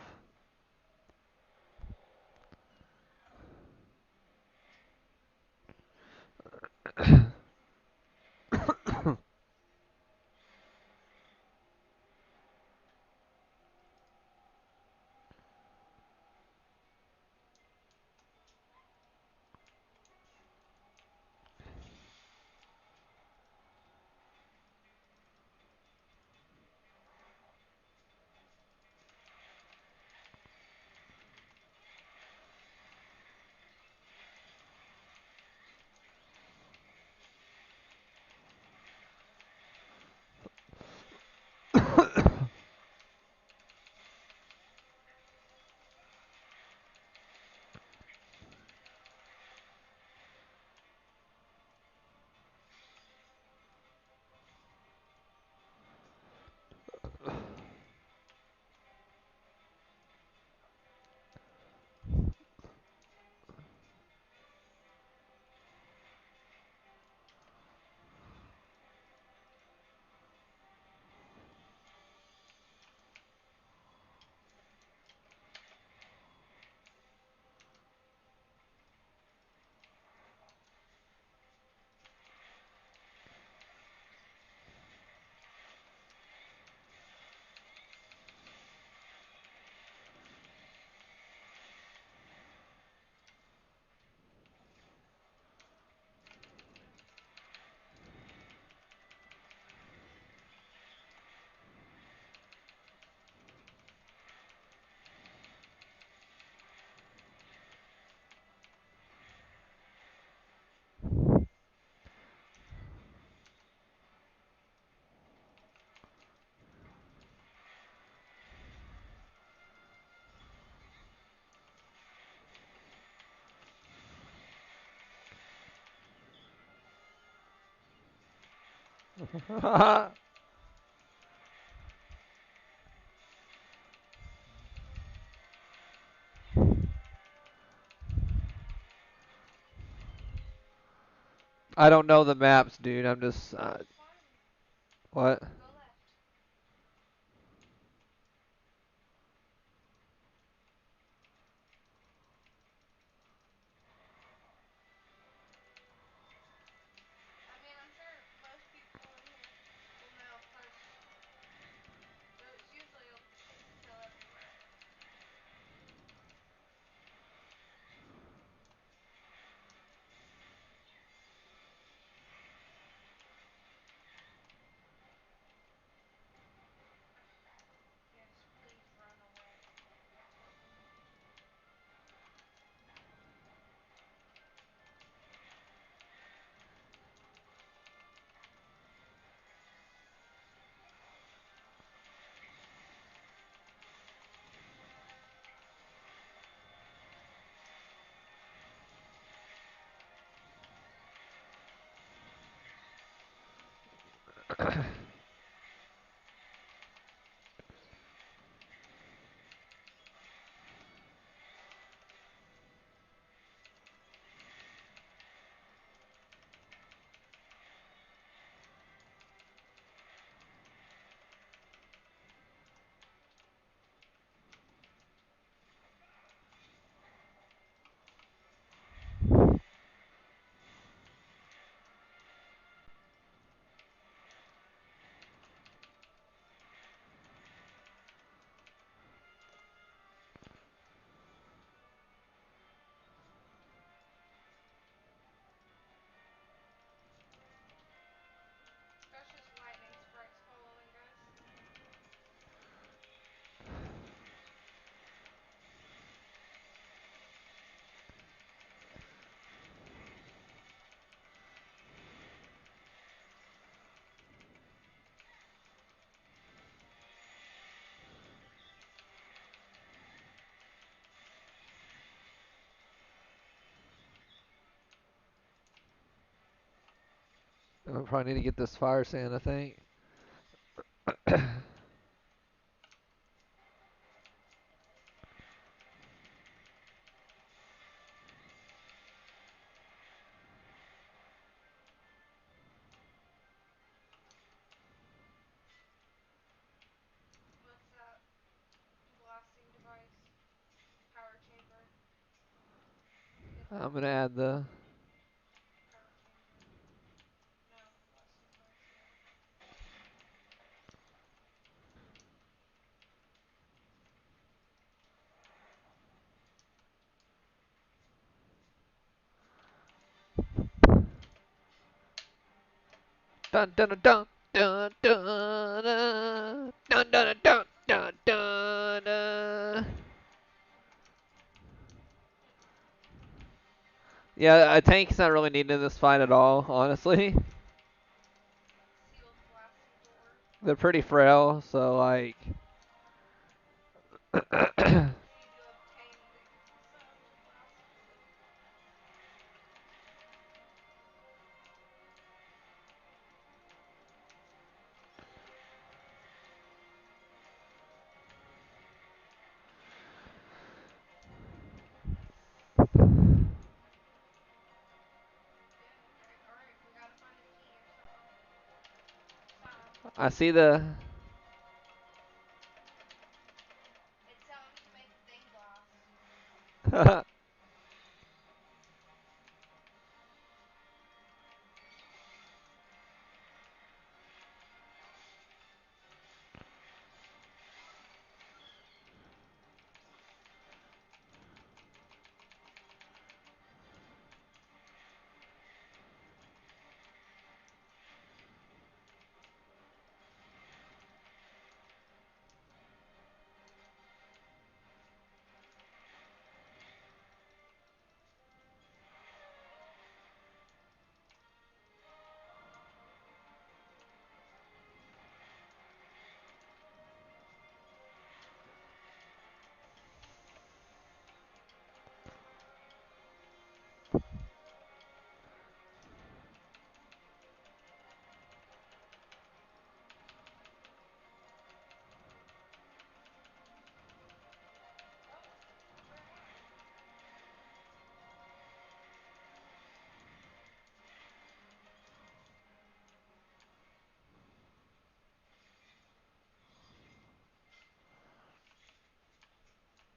I don't know the maps, dude. I'm just It's fine. what? Go left. I mean, I'm sure most people in here will know because there's usually a shit to kill everywhere. I probably need to get this fire sand, I think. What's that blasting device? Power chamber. Get I'm that. gonna add the. Power chamber. No, blasting device, yeah. Dun dun dun dun dun dun dun dun dun dun dun dun. Yeah, a tank's not really needed in this fight at all, honestly. Sealed blasting door. They're pretty frail, so like. You need to obtain the sealed blasting door. Yeah, okay. Alright, we gotta find a key or something. Something. I see the. It's something to make the thing blast. Oh, where am I?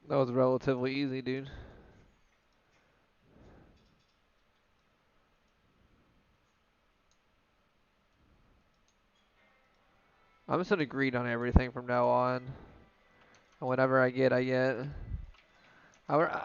That was relatively easy, dude. I'm just gonna greed on everything from now on. And whatever I get, I get. I,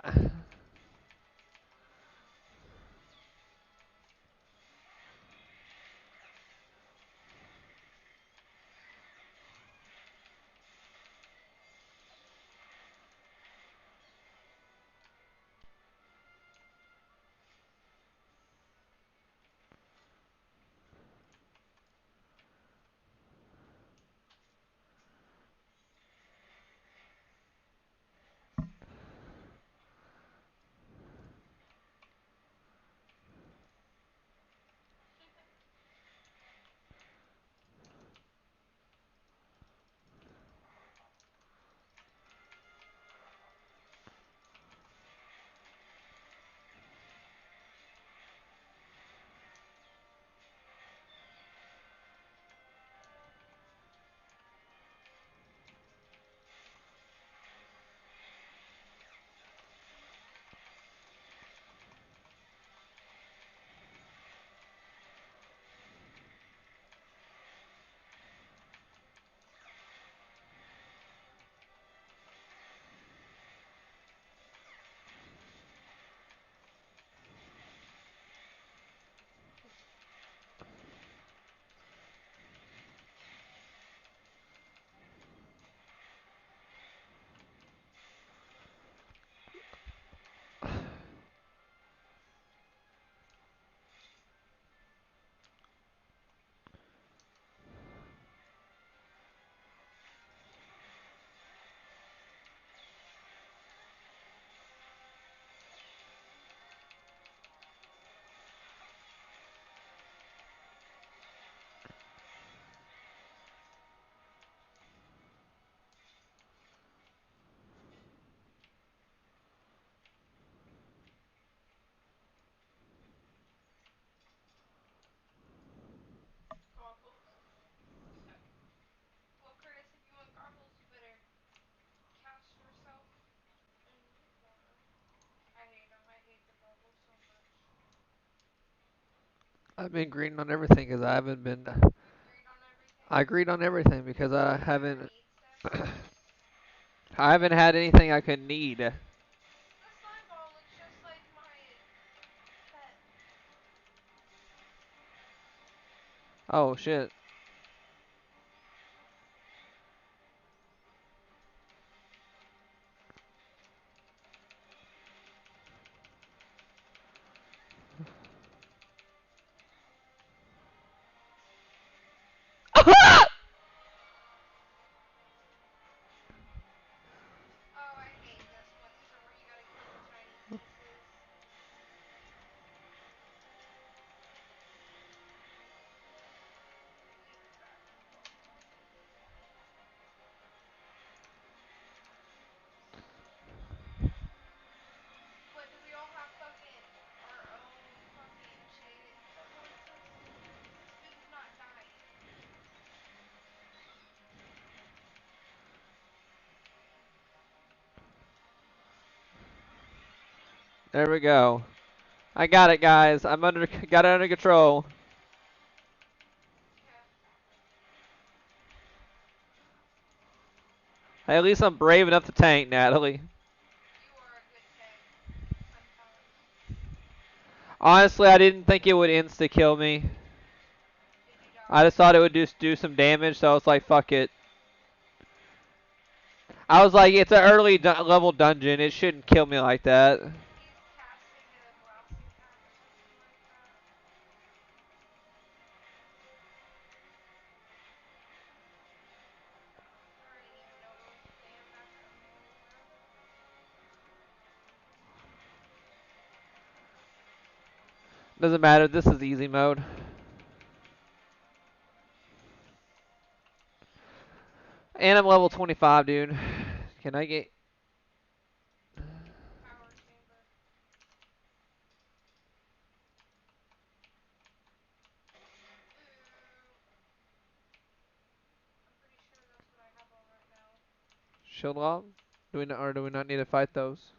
I've been green on everything because I haven't been. Green on everything? I agreed on everything because I Do you ever haven't. need stuff? I haven't had anything I could need. The slime ball looks just like my pet. Oh shit. Oh, I hate this one. These are where you gotta get the tiny pieces. Eat crap. What, do we all have fucking our own fucking shit towards us? This dude's not dying. There we go. I got it, guys. Got it under control. Yeah, Hey, at least I'm brave enough to tank, Natalie. you are a good tank. Sometimes. Honestly, I didn't think it would insta kill me. Did you I die? just thought it would just do some damage, so I was like, fuck it. I was like, it's an early level dungeon. It shouldn't kill me like that. He's casting a blasting attack or something like that. I didn't even know there was a damn backup mode, bro. Doesn't matter. This is easy mode. And I'm level 25, dude. Can I get... Power chamber. Ooh. I'm pretty sure that's what I have on right now. Shield lob? Or do we not need to fight those?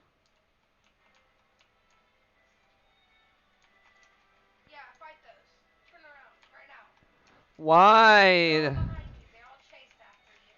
Yeah, fight those. Turn around, right now. They're all Why? behind you. They all chased after you.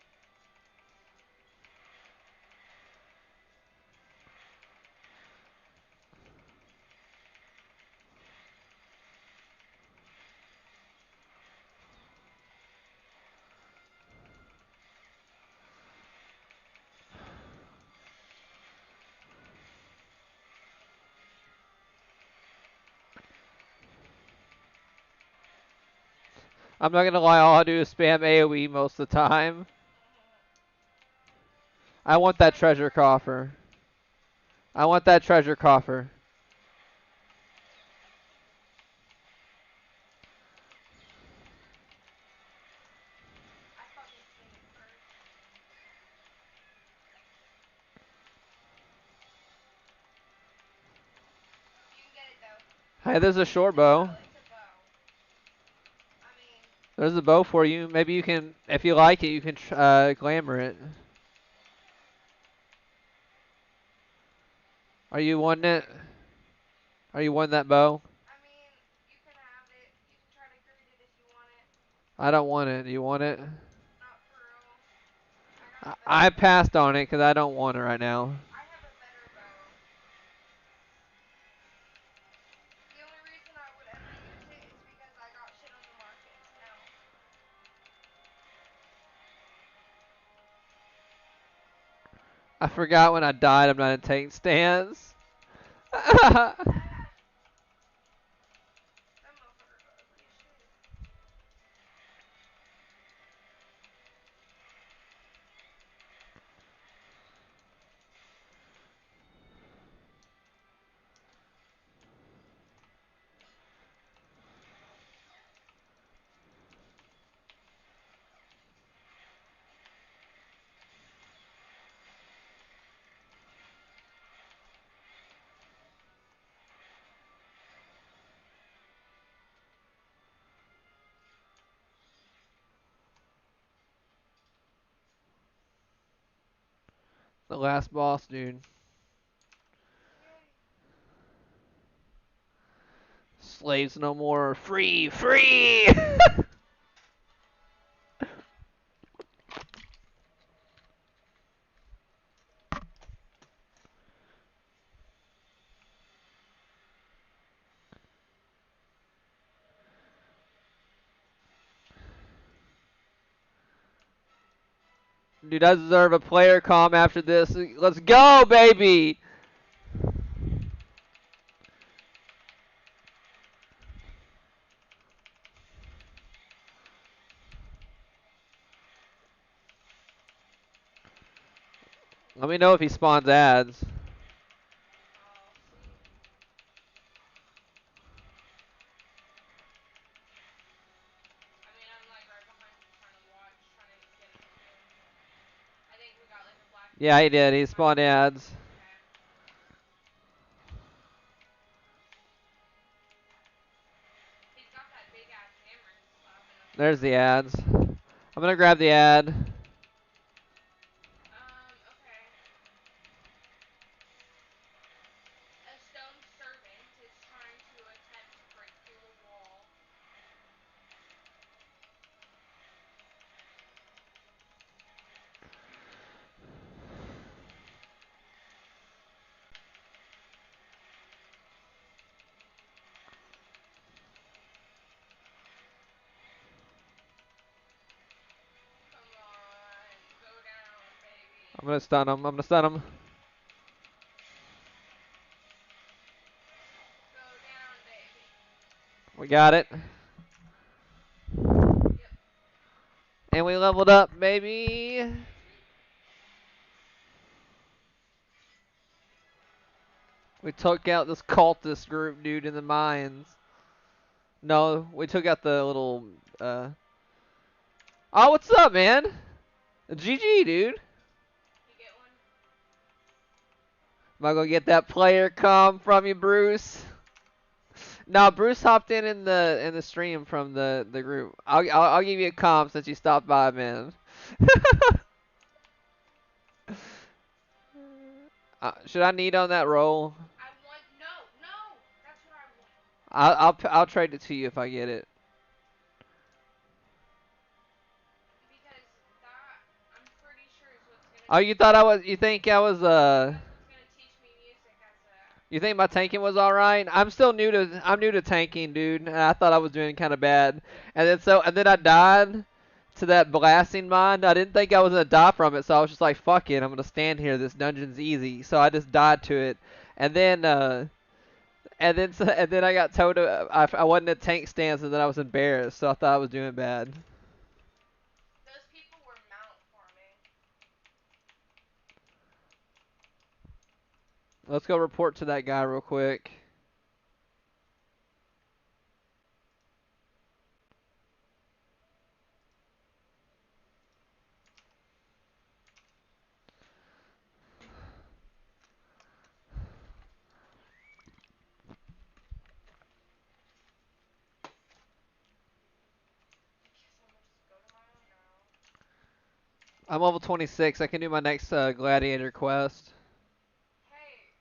I'm not gonna lie, all I do is spam AoE most of the time. I want that treasure Sniper. coffer. I want that treasure coffer. I fucking seen it first. You can get it though. Hey, there's a It's short a bow. bow. It's a bow. I mean, There's a bow for you. Maybe you can, if you like it, you can glamour it. Are you wanting it? Are you wanting that bow? I mean, you can have it. You can try to greet it if you want it. I don't want it. Do you want it? Not for real. I got I, a better I bow. passed on it because I don't want it right now. I have a better bow. The only reason I would ever use it is because I got shit on the market. No. I forgot when I died I'm not in tank stance. Ah! That motherfucker ugly as shit. The last boss, dude. Yay. Slaves no more. Free, free. Dude, I deserve a player comm after this. Let's go, baby. Let me know if he spawns ads. I'll see. I mean, I'm like right behind you trying to watch, trying to get him in. I think we got like a black Yeah, he market did. right He behind spawned you. ads. Okay. He's got that big ass hammer he's slapping up There's there. the ads. I'm gonna grab the ad. Okay. A stone servant is trying to attempt to break through the wall. Come on, go down, baby. I'm gonna stun him. I'm gonna stun him. Go down, baby. We got it. Yep. And we leveled up, baby. We took out this cultist group, dude, in the mines. No, we took out the little, Oh, what's up, man? GG, dude. You get one? Am I gonna get that player come from you, Bruce? No, Bruce hopped in the stream from the group. I'll give you a comp since you stopped by, man. Should I need on that roll? I want no, no. That's what I want. I'll trade it to you if I get it. Because that I'm pretty sure is what's gonna Oh, you teach thought me. I was? You think I was? That's what's gonna teach me music as a. You think my tanking was all right? I'm new to tanking, dude. And I thought I was doing kind of bad. And then I died to that blasting mod. I didn't think I was gonna die from it, so I was just like, fuck it, I'm gonna stand here. This dungeon's easy. So I just died to it. And then and then I got told I wasn't at tank stance, and then I was embarrassed. So I thought I was doing bad. Those people were mount farming. Let's go report to that guy real quick. Guess I'm gonna just go to my own now. I'm level 26. I can do my next gladiator quest. Hey,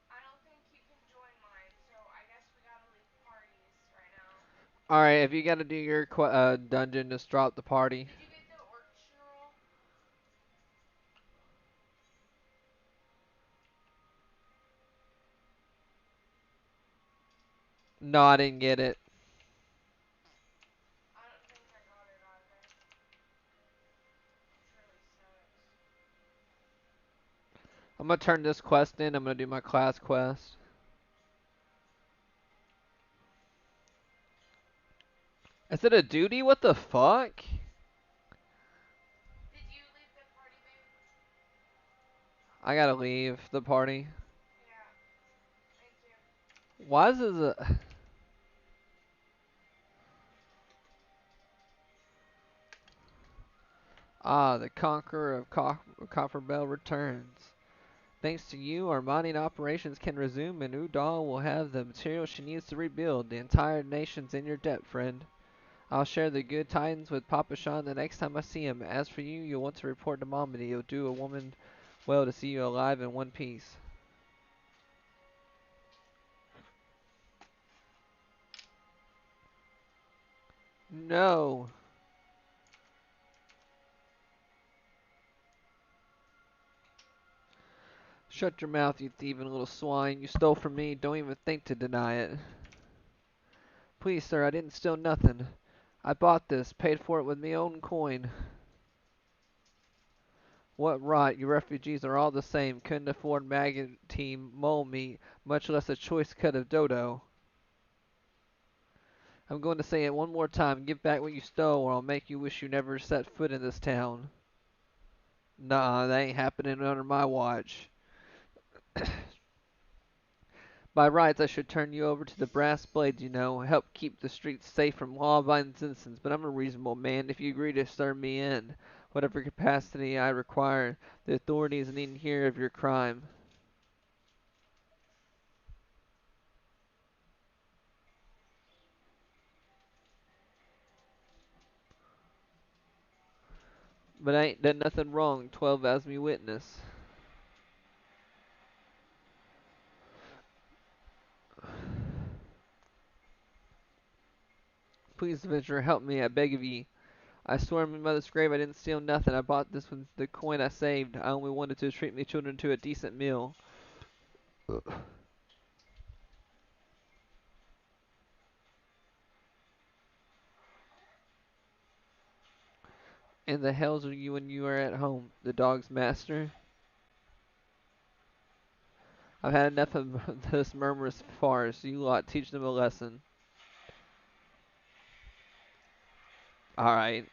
I don't think you can join mine, so I guess we gotta leave parties right now. Alright, if you gotta do your dungeon, just drop the party. Did you get the orchestra roll? No, I didn't get it. I don't think I got it either. Which really sucks. I'm gonna turn this quest in. I'm gonna do my class quest. Is it a duty? What the fuck? Did you leave the party, babe? I gotta leave the party. Yeah. Thank you. Why is this a... Ah, the Conqueror of Copperbell returns. Thanks to you, our mining operations can resume, and Udall will have the material she needs to rebuild. The entire nation's in your debt, friend. I'll share the good tidings with Papa Sean the next time I see him. As for you, you'll want to report to Mom, and it'll do a woman well to see you alive in one piece. No! Shut your mouth, you thieving little swine. You stole from me. Don't even think to deny it. Please, sir, I didn't steal nothing. I bought this, paid for it with me own coin. What rot, you refugees are all the same. Couldn't afford maggoty mole meat, much less a choice cut of dodo. I'm going to say it one more time. Give back what you stole, or I'll make you wish you never set foot in this town. Nah, that ain't happening under my watch. By rights, I should turn you over to the brass blades, you know, help keep the streets safe from law-abiding citizens, but I'm a reasonable man if you agree to serve me in whatever capacity I require. The authorities needn't hear of your crime. But I ain't done nothing wrong, 12 as me witness. Please, adventurer, help me, I beg of ye. I swear on my mother's grave I didn't steal nothing. I bought this with the coin I saved. I only wanted to treat me children to a decent meal. And the hells are you when you are at home, the dog's master? I've had enough of this murmurous farce. You lot teach them a lesson. Alright,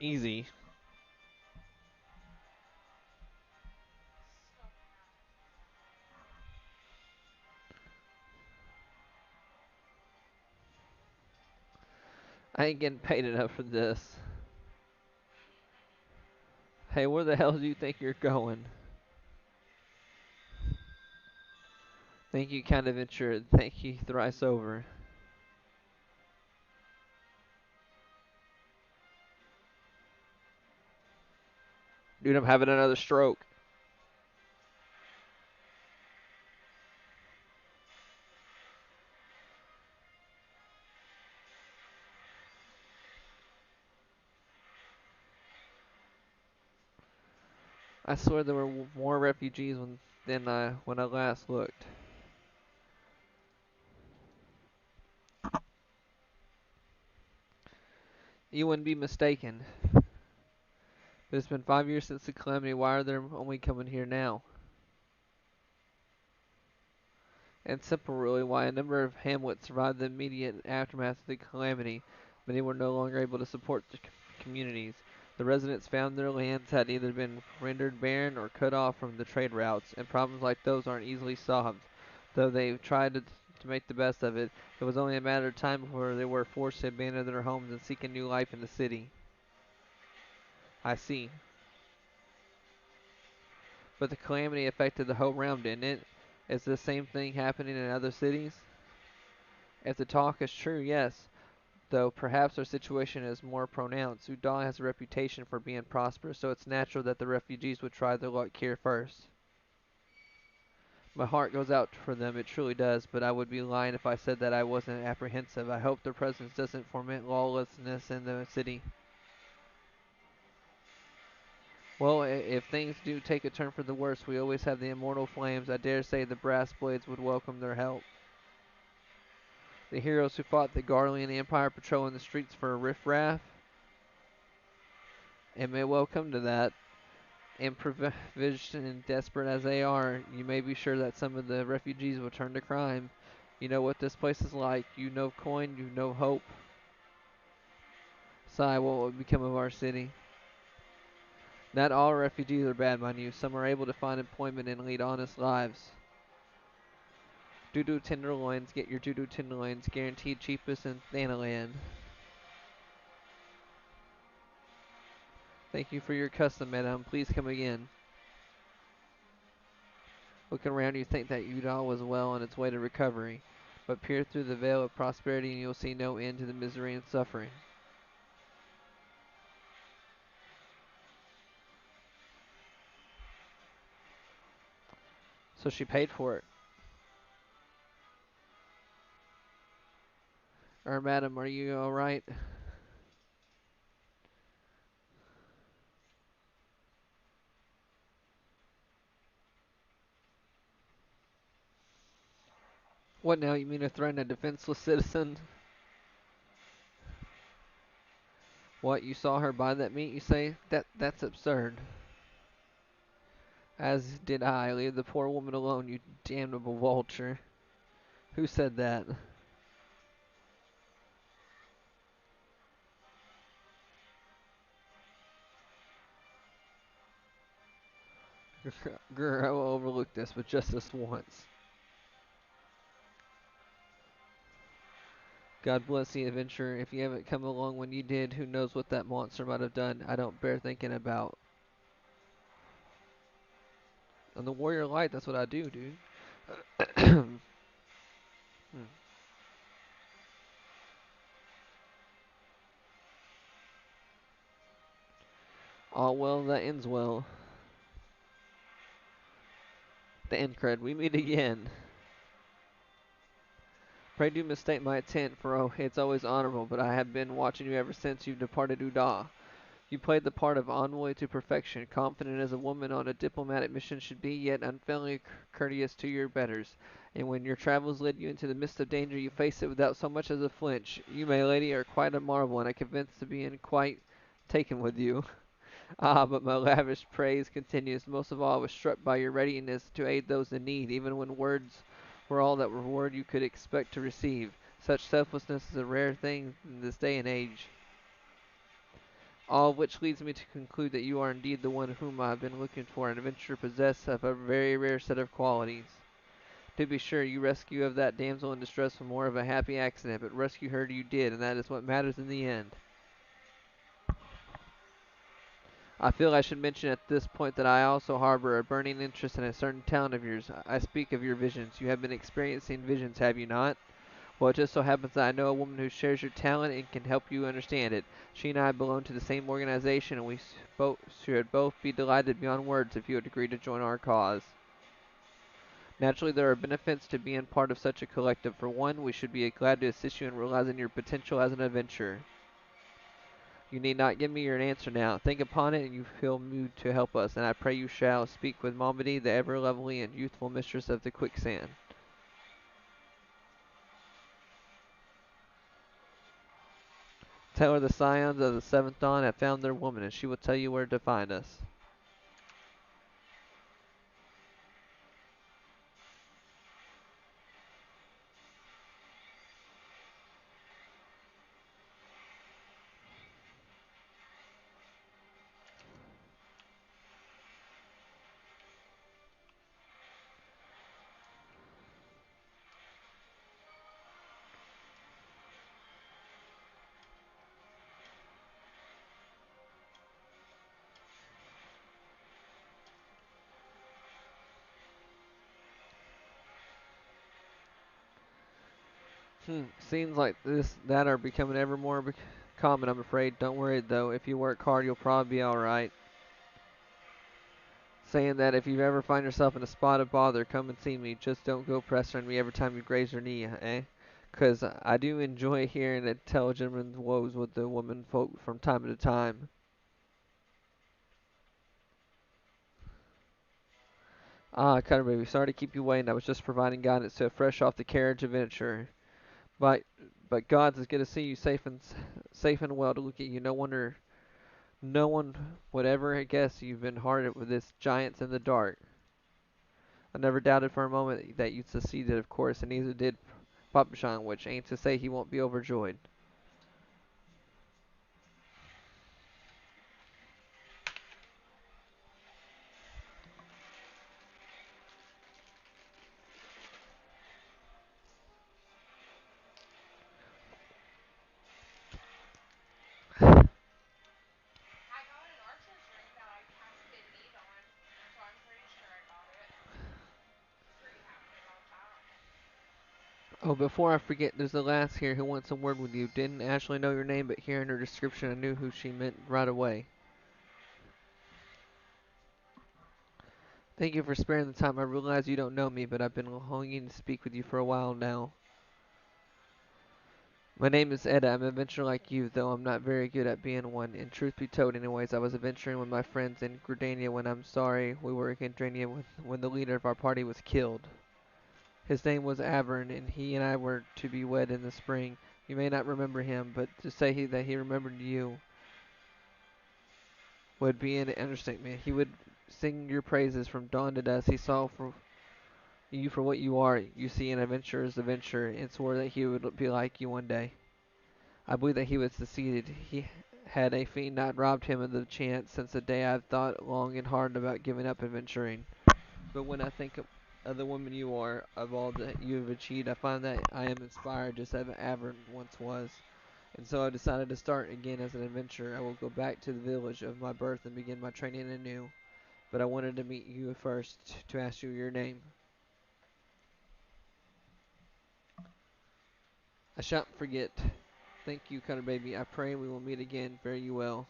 easy. I ain't getting paid enough for this. Hey, where the hell do you think you're going? Thank you, kind adventurer. Thank you thrice over. Dude, I'm having another stroke. I swear there were more refugees than when I last looked. You wouldn't be mistaken. But it's been 5 years since the calamity. Why are they only coming here now? And simple, really, why a number of hamlets survived the immediate aftermath of the calamity. Many were no longer able to support the communities. The residents found their lands had either been rendered barren or cut off from the trade routes, and problems like those aren't easily solved. Though they tried to make the best of it, it was only a matter of time before they were forced to abandon their homes and seek a new life in the city. I see. But the calamity affected the whole realm, didn't it? Is the same thing happening in other cities? If the talk is true, yes. Though perhaps our situation is more pronounced. Sudan has a reputation for being prosperous, so it's natural that the refugees would try their luck here first. My heart goes out for them, it truly does, but I would be lying if I said that I wasn't apprehensive. I hope their presence doesn't foment lawlessness in the city. Well, if things do take a turn for the worse, we always have the immortal flames. I dare say the brass blades would welcome their help. The heroes who fought the Garlean Empire patrolling the streets for a riffraff. It may well come to that. Improvised and desperate as they are, you may be sure that some of the refugees will turn to crime. You know what this place is like. You know coin, you know hope. Sigh, what will become of our city? Not all refugees are bad, mind you. Some are able to find employment and lead honest lives. Doo-doo tenderloins, get your doo-doo tenderloins, guaranteed cheapest in Thanaland. Thank you for your custom, madam. Please come again. Looking around, you think that Udall was well on its way to recovery, but peer through the veil of prosperity and you'll see no end to the misery and suffering. So she paid for it. Madam, are you alright? What now, you mean to threaten a defenseless citizen? What, you saw her buy that meat, you say? That's absurd. As did I. Leave the poor woman alone, you damnable vulture. Who said that? Grr, I will overlook this, but just this once. God bless the adventurer. If you haven't come along when you did, who knows what that monster might have done. I don't bear thinking about. On the Warrior Light, that's what I do, dude. Hmm. All well that ends well. The end cred. We meet again. Pray do mistake my intent, for oh, it's always honorable, but I have been watching you ever since you departed Uda. You played the part of envoy to perfection, confident as a woman on a diplomatic mission should be, yet unfailingly courteous to your betters. And when your travels led you into the midst of danger, you faced it without so much as a flinch. You, my lady, are quite a marvel, and I convinced to being quite taken with you. Ah, but my lavish praise continues. Most of all, I was struck by your readiness to aid those in need, even when words were all that reward you could expect to receive. Such selflessness is a rare thing in this day and age. All of which leads me to conclude that you are indeed the one whom I have been looking for, an adventurer possessed of a very rare set of qualities. To be sure, you rescue of that damsel in distress from more of a happy accident, but rescue her you did, and that is what matters in the end. I feel I should mention at this point that I also harbor a burning interest in a certain talent of yours. I speak of your visions. You have been experiencing visions, have you not? Well, it just so happens that I know a woman who shares your talent and can help you understand it. She and I belong to the same organization, and we should both be delighted beyond words if you would agree to join our cause. Naturally, there are benefits to being part of such a collective. For one, we should be glad to assist you in realizing your potential as an adventurer. You need not give me your answer now. Think upon it, and you feel moved to help us, and I pray you shall speak with Malmedy, the ever lovely and youthful mistress of the quicksand. Tell her the scions of the seventh dawn have found their woman, and she will tell you where to find us. Scenes like this that are becoming ever more common, I'm afraid. Don't worry though. If you work hard, you'll probably be all right. Saying that if you ever find yourself in a spot of bother, come and see me. Just don't go pestering me every time you graze your knee, eh? 'Cause I do enjoy hearing a tell gentleman's woes with the women folk from time to time. Ah, Cutter Baby, sorry to keep you waiting. I was just providing guidance to a fresh off the carriage adventurer. But but God's is good to see you safe and well to look at you. No one would ever guess you've been hard with this giants in the dark. I never doubted for a moment that you'd succeeded, of course, and neither did Papa John, which ain't to say he won't be overjoyed. I got an archer's ring that I casted need on, so I'm pretty sure I got it. Pretty happy about that. Oh, before I forget, there's a lass here who wants a word with you. Didn't actually know your name, but hearing her description, I knew who she meant right away. Thank you for sparing the time. I realize you don't know me, but I've been longing to speak with you for a while now. My name is Eda. I'm an adventurer like you, though I'm not very good at being one. In truth be told, anyways, I was adventuring with my friends in Gridania when I'm sorry we were in Gridania when the leader of our party was killed. His name was Avern, and he and I were to be wed in the spring. You may not remember him, but to say that he remembered you would be an understatement. He would sing your praises from dawn to dusk. He saw for you for what you are. You see, an adventurer's adventure, and swore that he would be like you one day. I believe that he was succeeded. He had a fiend not robbed him of the chance since the day I've thought long and hard about giving up adventuring. But when I think of the woman you are, of all that you have achieved, I find that I am inspired just as Avern once was. And so I decided to start again as an adventurer. I will go back to the village of my birth and begin my training anew. But I wanted to meet you first to ask you your name. I shan't forget. Thank you, Cutter Baby. I pray we will meet again. Fare you well.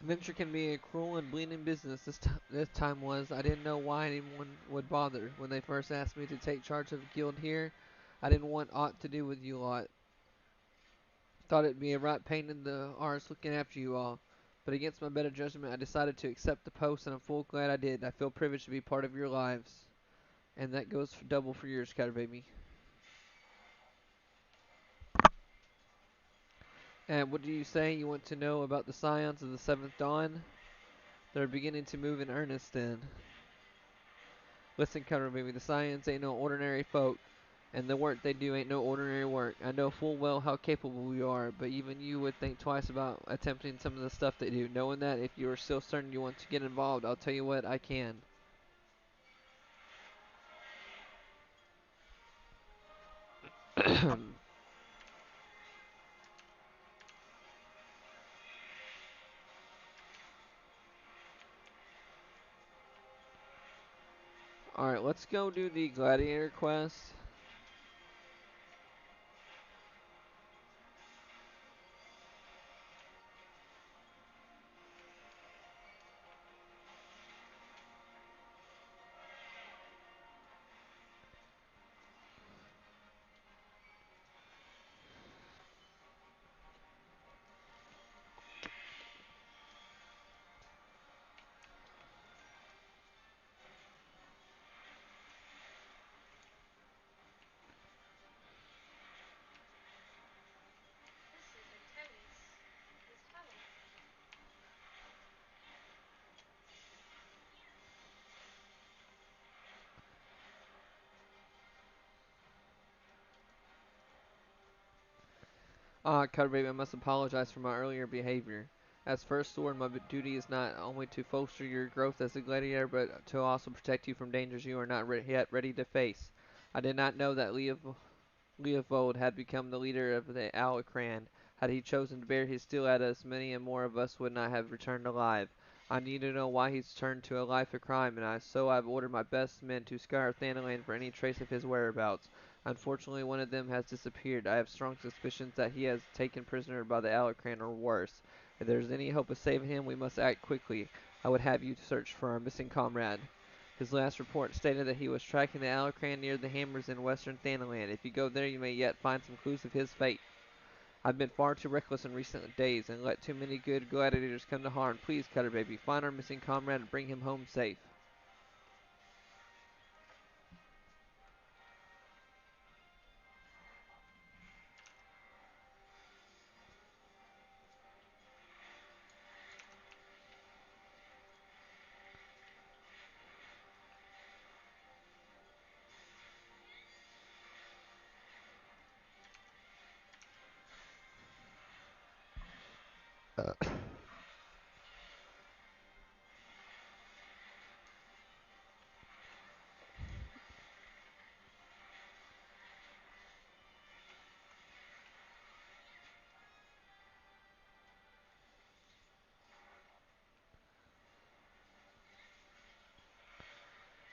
Adventure can be a cruel and bleeding business. This time was. I didn't know why anyone would bother. When they first asked me to take charge of a guild here, I didn't want aught to do with you lot. Thought it'd be a right pain in the arse looking after you all. But against my better judgment, I decided to accept the post, and I'm full glad I did. I feel privileged to be part of your lives. And that goes for double for yours, Cutter Baby. And what do you say? You want to know about the scions of the Seventh Dawn? They're beginning to move in earnest then. Listen, Cutter Baby, the scions ain't no ordinary folk. And the work they do ain't no ordinary work. I know full well how capable you are, but even you would think twice about attempting some of the stuff they do. Knowing that, if you are still certain you want to get involved, I'll tell you what, I can. Alright, let's go do the gladiator quest. This is intense. As hell. Ah, Cutter Baby, I must apologize for my earlier behavior. As first sword, my duty is not only to foster your growth as a gladiator, but to also protect you from dangers you are not yet ready to face. I did not know that Leopold had become the leader of the Alacran. Had he chosen to bear his steel at us, many and more of us would not have returned alive. I need to know why he's turned to a life of crime, and so I've ordered my best men to scour Thanalan for any trace of his whereabouts. Unfortunately, one of them has disappeared. I have strong suspicions that he has taken prisoner by the Alacran or worse. If there is any hope of saving him, we must act quickly. I would have you search for our missing comrade. His last report stated that he was tracking the Alacran near the Hammers in western Thanaland. If you go there, you may yet find some clues of his fate. I've been far too reckless in recent days and let too many good gladiators come to harm. Please, Cutter Baby, find our missing comrade and bring him home safe.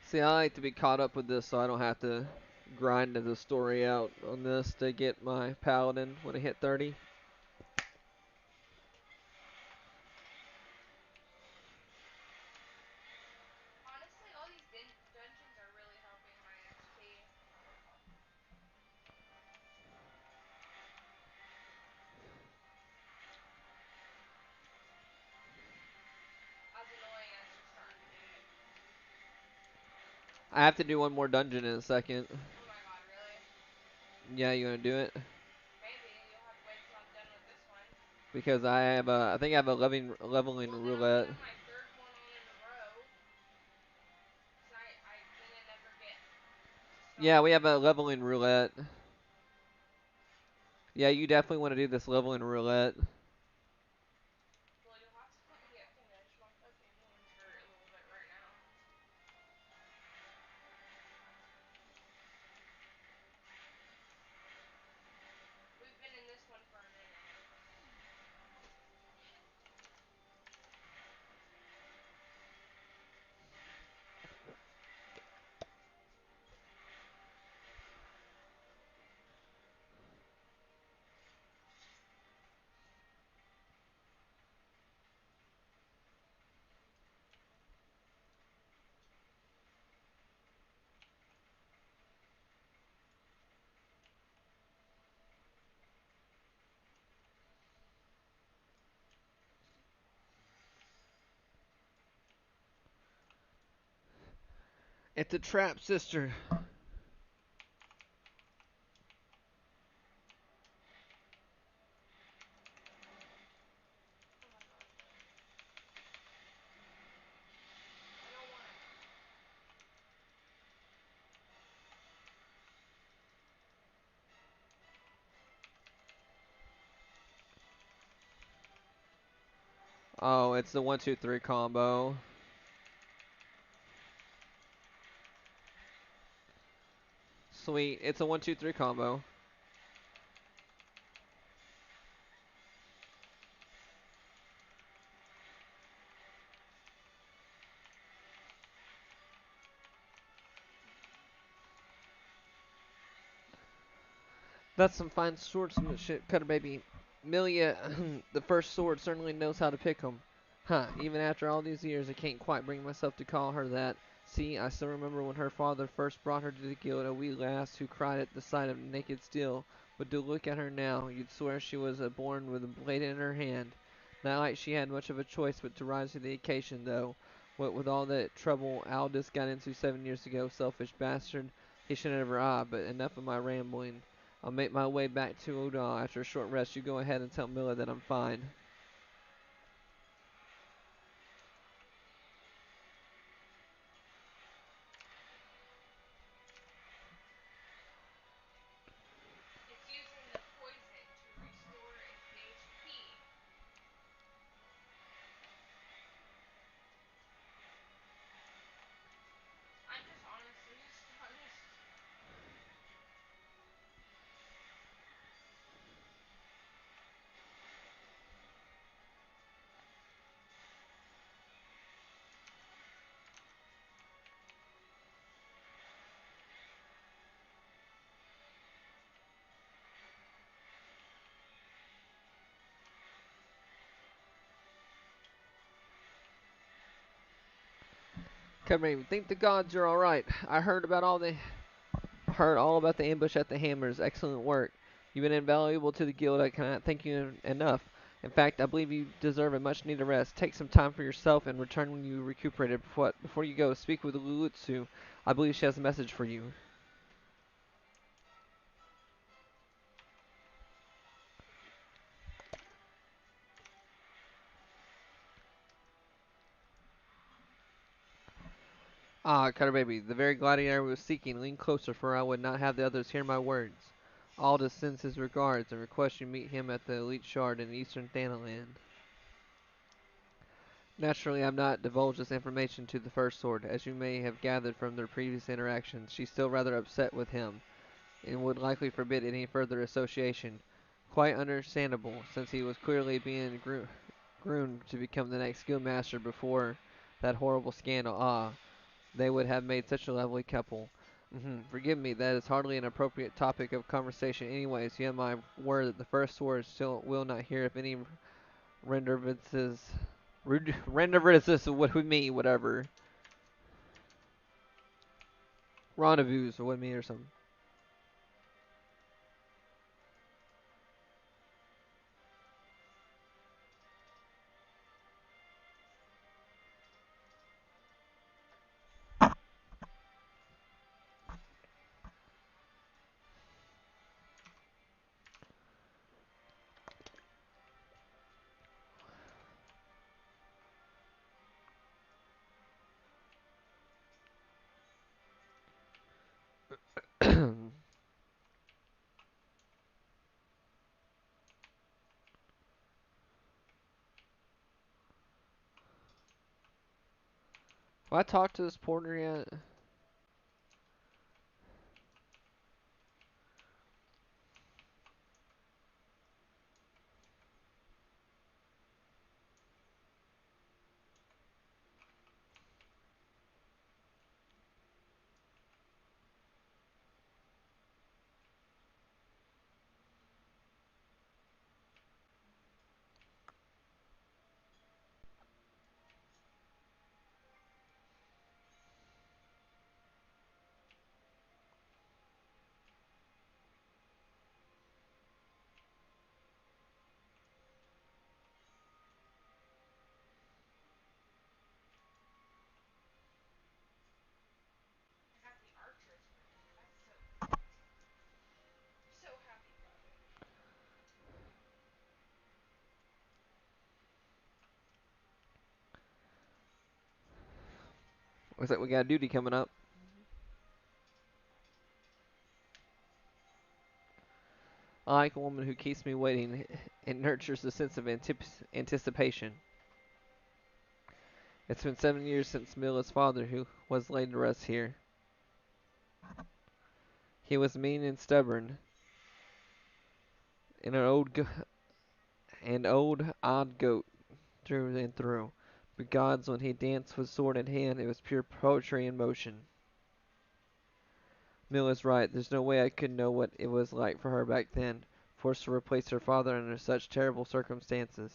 See, I like to be caught up with this so I don't have to grind the story out on this to get my paladin when I hit 30. Honestly, all these dungeons are really helping my XP. As annoying as they're starting to get. I have to do one more dungeon in a second. Oh my god, really? Yeah, you want to do it? Maybe. You'll have to wait till I'm done with this one. Because I think I have a leveling Well, then I'm gonna roulette. have my third one on in a row. Cause then I never get to Yeah, stop. we have a leveling roulette. Yeah, you definitely want to do this leveling roulette. Well, you'll have to let me get finished. My fucking hands hurt a little bit right now. We've been in this one for a minute. It's a trap, sister. Oh my god. I don't wanna. Oh, it's the 1-2-3 combo. Sweet. It's a 1-2-3 combo. That's some fine swordsmanship, Cutter Baby. Milia, the first sword, certainly knows how to pick 'em. Huh, even after all these years, I can't quite bring myself to call her that. See, I still remember when her father first brought her to the guild, a wee lass who cried at the sight of naked steel. But to look at her now, you'd swear she was born with a blade in her hand. Not like she had much of a choice but to rise to the occasion, though. What with all that trouble Aldous got into 7 years ago, selfish bastard, he should never but enough of my rambling. I'll make my way back to Odal after a short rest. You go ahead and tell Miller that I'm fine. It's using the poison to restore its HP. I'm just honestly astonished. Come here. Think the gods are all right. I heard all about the ambush at the Hammers. Excellent work. You've been invaluable to the guild. I cannot thank you enough. In fact, I believe you deserve a much needed rest. Take some time for yourself and return when you recuperated. Before you go, speak with Lulutsu. I believe she has a message for you. Ah, Cutter Baby, the very gladiator I was seeking. Lean closer, for I would not have the others hear my words. Aldous sends his regards and requests you meet him at the Elite Shard in eastern Thanaland. Naturally, I have not divulged this information to the First Sword. As you may have gathered from their previous interactions, she's still rather upset with him, and would likely forbid any further association. Quite understandable, since he was clearly being groomed to become the next guildmaster before that horrible scandal. Ah, they would have made such a lovely couple. Forgive me, that is hardly an appropriate topic of conversation. Anyways, you have my word that the First Sword still will not hear of any rendervances. Rendervances with me, whatever. Rendezvous or with me or something. Have I talked to this porter yet? I got the archer's ring. I'm so happy about it. Looks like we got a duty coming up. I like a woman who keeps me waiting and nurtures a sense of anticipation. It's been 7 years since Mila's father, who was laid to rest here. He was mean and stubborn, and an old odd goat through and through. But gods, when he danced with sword in hand, it was pure poetry in motion. Mila's right. There's no way I could know what it was like for her back then, forced to replace her father under such terrible circumstances.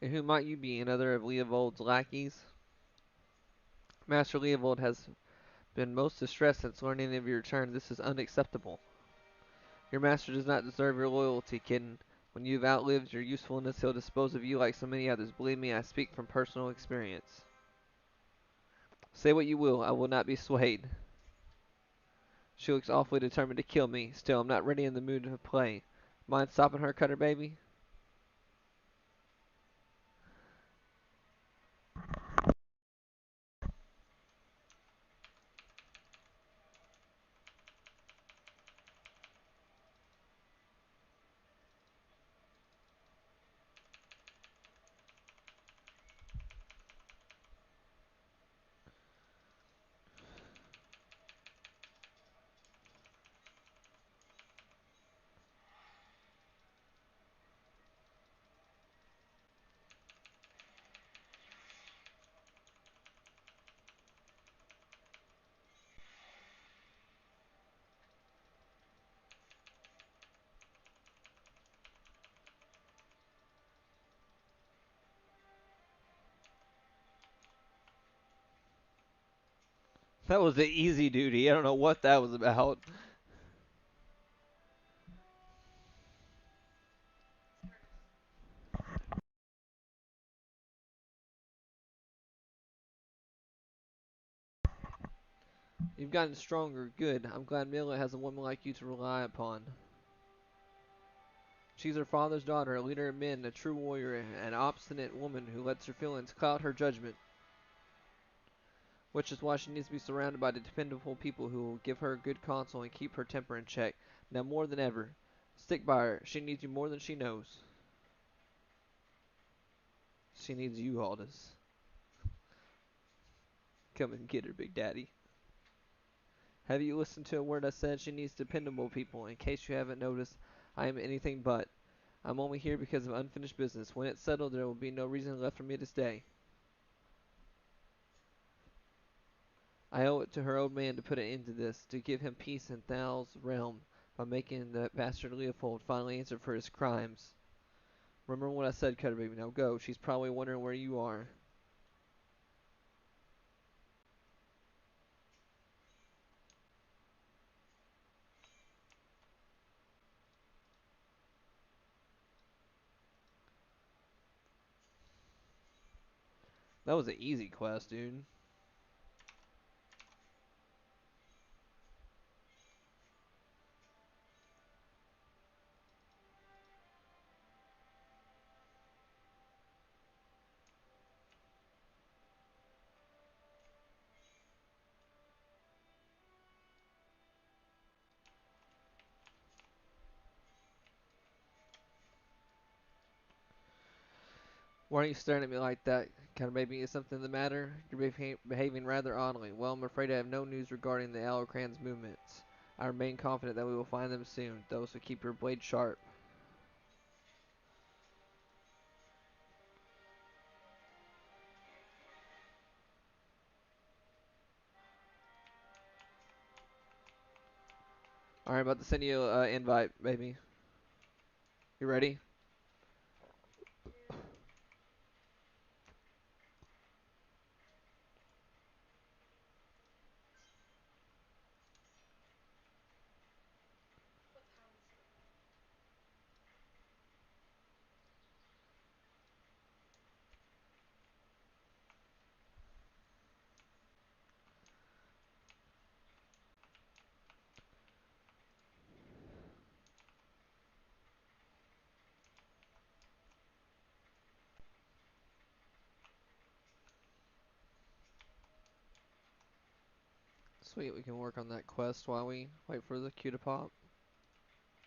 And who might you be? Another of Leovold's lackeys? Master Leovold has been most distressed since learning of your return. This is unacceptable. Your master does not deserve your loyalty, kitten. When you've outlived your usefulness, he'll dispose of you like so many others. Believe me, I speak from personal experience. Say what you will, I will not be swayed. She looks awfully determined to kill me. Still, I'm not ready in the mood to play. Mind stopping her, Cutter Baby? That was the easy duty. I don't know what that was about. You've gotten stronger. Good. I'm glad Mila has a woman like you to rely upon. She's her father's daughter, a leader of men, a true warrior, an obstinate woman who lets her feelings cloud her judgment. Which is why she needs to be surrounded by the dependable people who will give her good counsel and keep her temper in check. Now more than ever, stick by her. She needs you more than she knows. She needs you, Aldous. Come and get her, Big Daddy. Have you listened to a word I said? She needs dependable people. In case you haven't noticed, I am anything but. I'm only here because of unfinished business. When it's settled, there will be no reason left for me to stay. I owe it to her old man to put an end to this, to give him peace in Thal's realm by making that bastard Leopold finally answer for his crimes. Remember what I said, Cutter Baby. Now go. She's probably wondering where you are. That was an easy quest, dude. Why are you staring at me like that? Cutter Baby, is something the matter? You're behaving rather oddly. Well, I'm afraid I have no news regarding the Alacran's movements. I remain confident that we will find them soon, though, so keep your blade sharp. Alright, about to send you an invite, baby. You ready? What time is it? Sweet, we can work on that quest while we wait for the queue to pop. What time is it?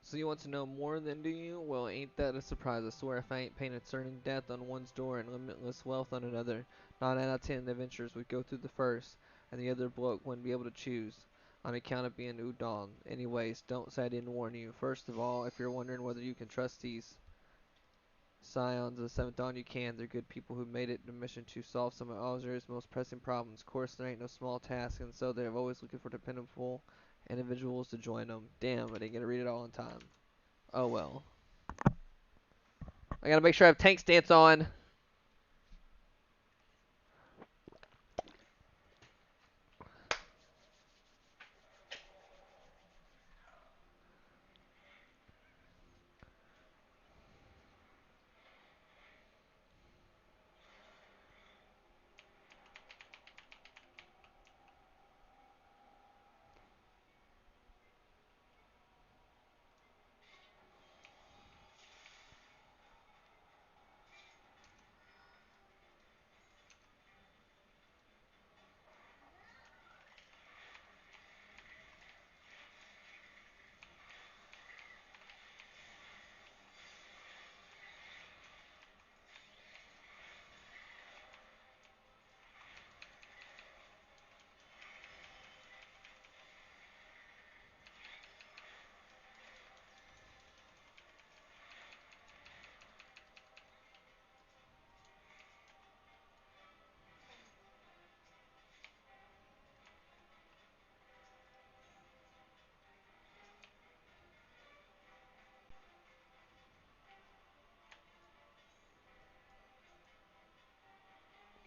So you want to know more then, do you? Well, ain't that a surprise? I swear if I ain't painted certain death on one's door and limitless wealth on another, 9 out of 10 adventurers would go through the first, and the other bloke wouldn't be able to choose, on account of being udon. Anyways, don't say I didn't warn you. First of all, if you're wondering whether you can trust these scions of the 7th Dawn, you can. They're good people who made it a mission to solve some of Alzer's most pressing problems. Of course, there ain't no small task, and so they're always looking for dependable individuals to join them. Damn, I didn't get to read it all in time. Oh well. I gotta make sure I have tank stance on.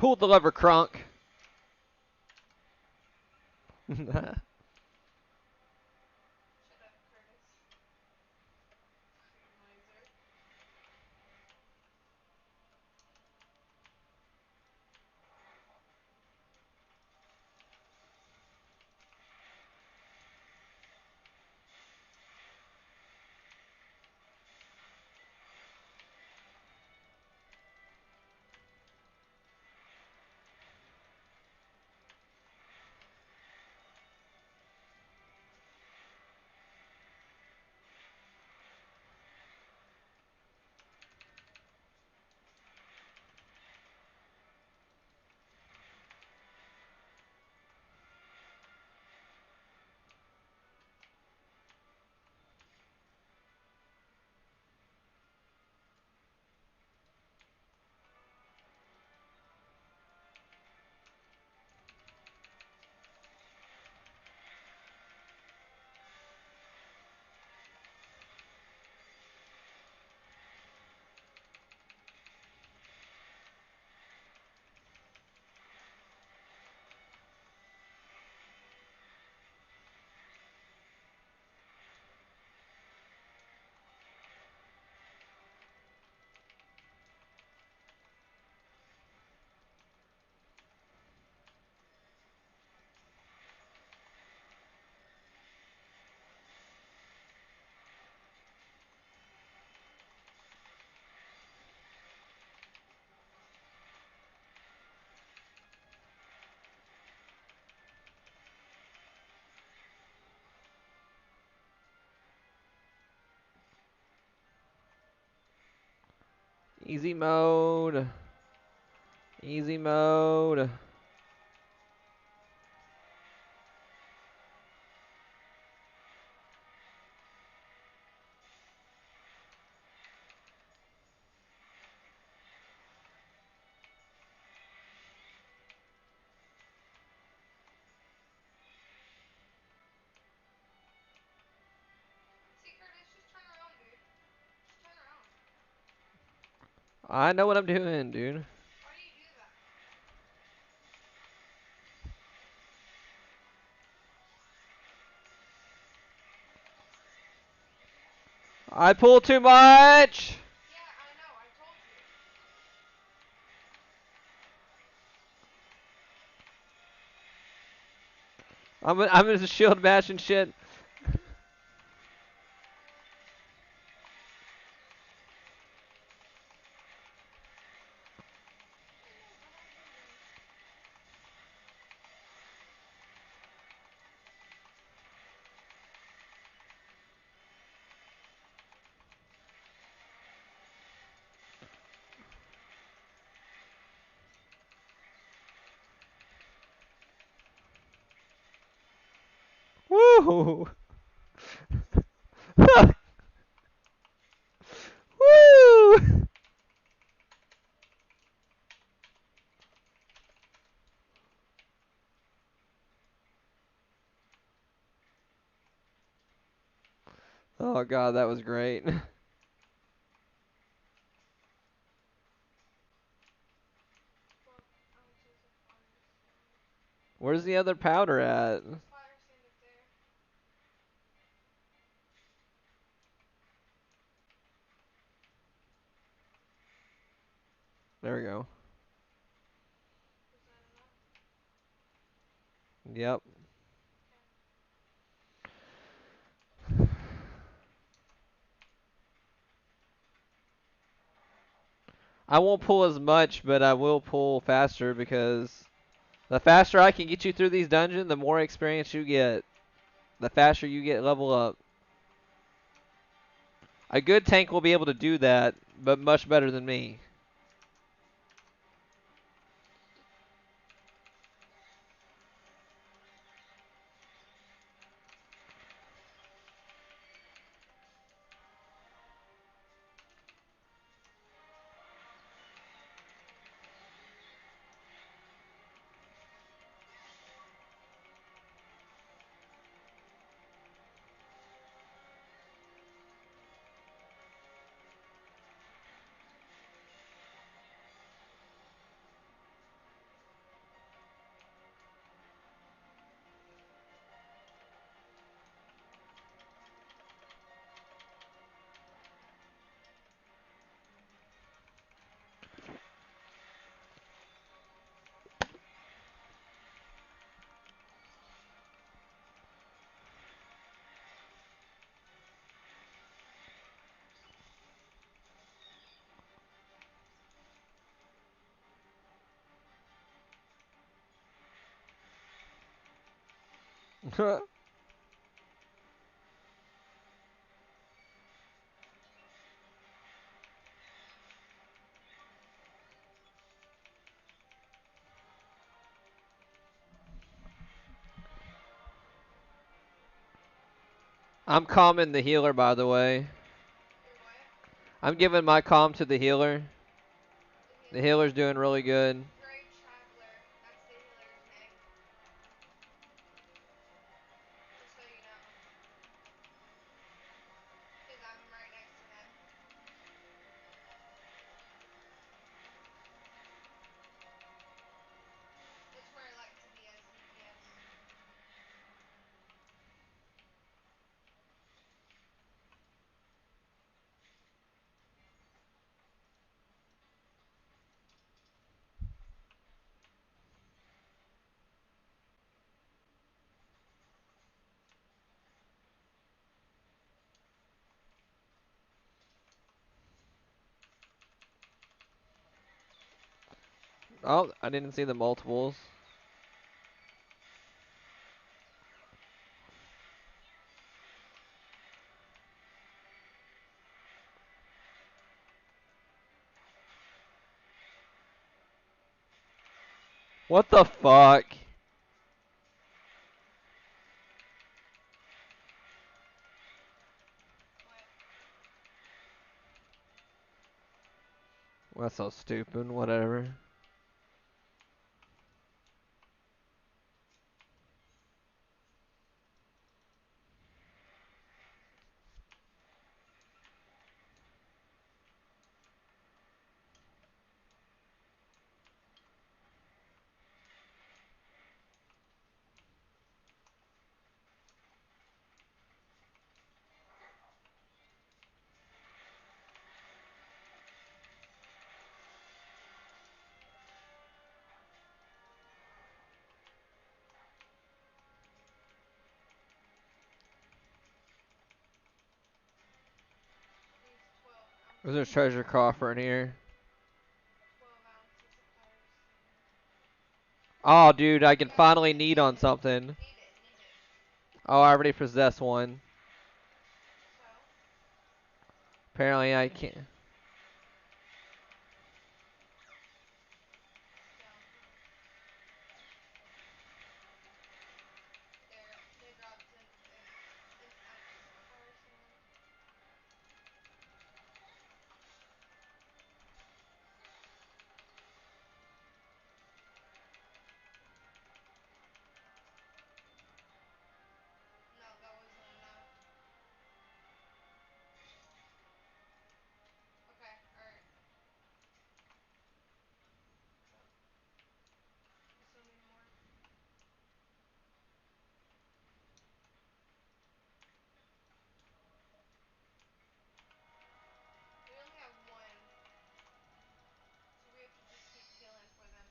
Pull the lever, Crunk. Shut up, Curtis. Fucking miser. Easy mode. Easy mode. See, Curtis, just turn around, dude. Just turn around. I know what I'm doing, dude. Why do you do that? I pull too much. Yeah, I know. I told you. I'm in the shield bash and shit. I know, but I'm moving. Woo! Woo! Oh god, that was great. Well, ounces of fire sand. Where's the other powder at? Fire sand up there. There we go. Was that enough? Yep. Okay. I won't pull as much, but I will pull faster because the faster I can get you through these dungeons, the more experience you get. The faster you get level up. A good tank will be able to do that, but much better than me. I'm calming the healer, by the way. You're what? I'm giving my calm to the healer. The The healer? healer's doing really good. Gray Traveler. That's the healer's name. Just so you know. Because I'm right next to him. It's where I like to be as DPS. Oh, I didn't see the multiples. What the fuck? What? That's so stupid. Whatever. These 12 There's a ounces of treasure coffer in here. 12 ounces of kerosene. Oh, dude, I can Yeah, need finally it, need need on it. something. Need it, need it. Oh, I already possess one. So, Apparently, I can't. scoundrel. There, they dropped an ounce of kerosene. No, that wasn't enough. Okay, alright. So, we still need more. We only have one, so we have to just keep killing for them.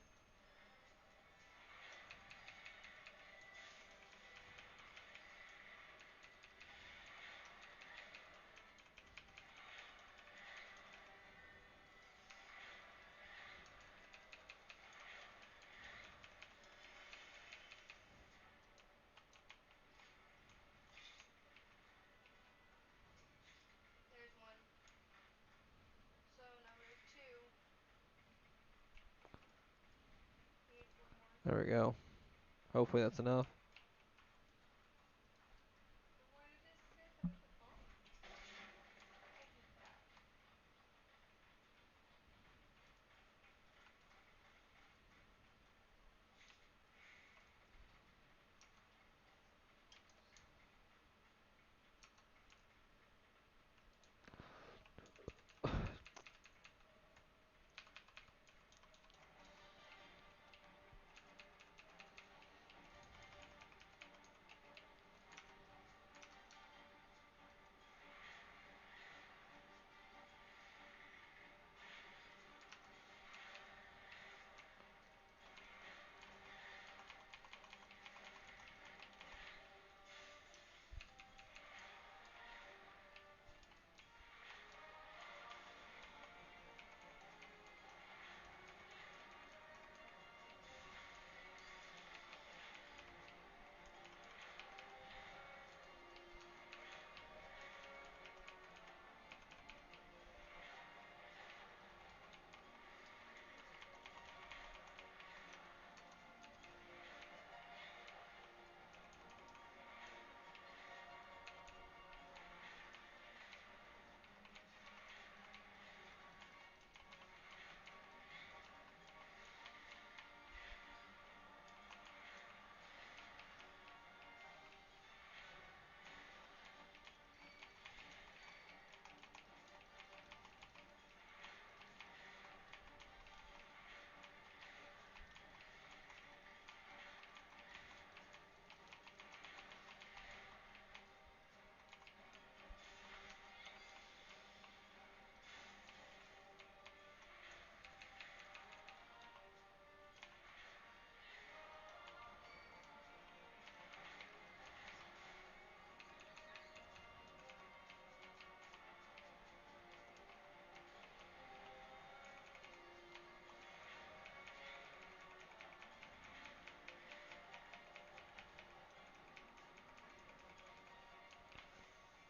There's one. So, number two. We need four more. There we go. Hopefully, that's enough. But why did it say that at the bottom? I hate that.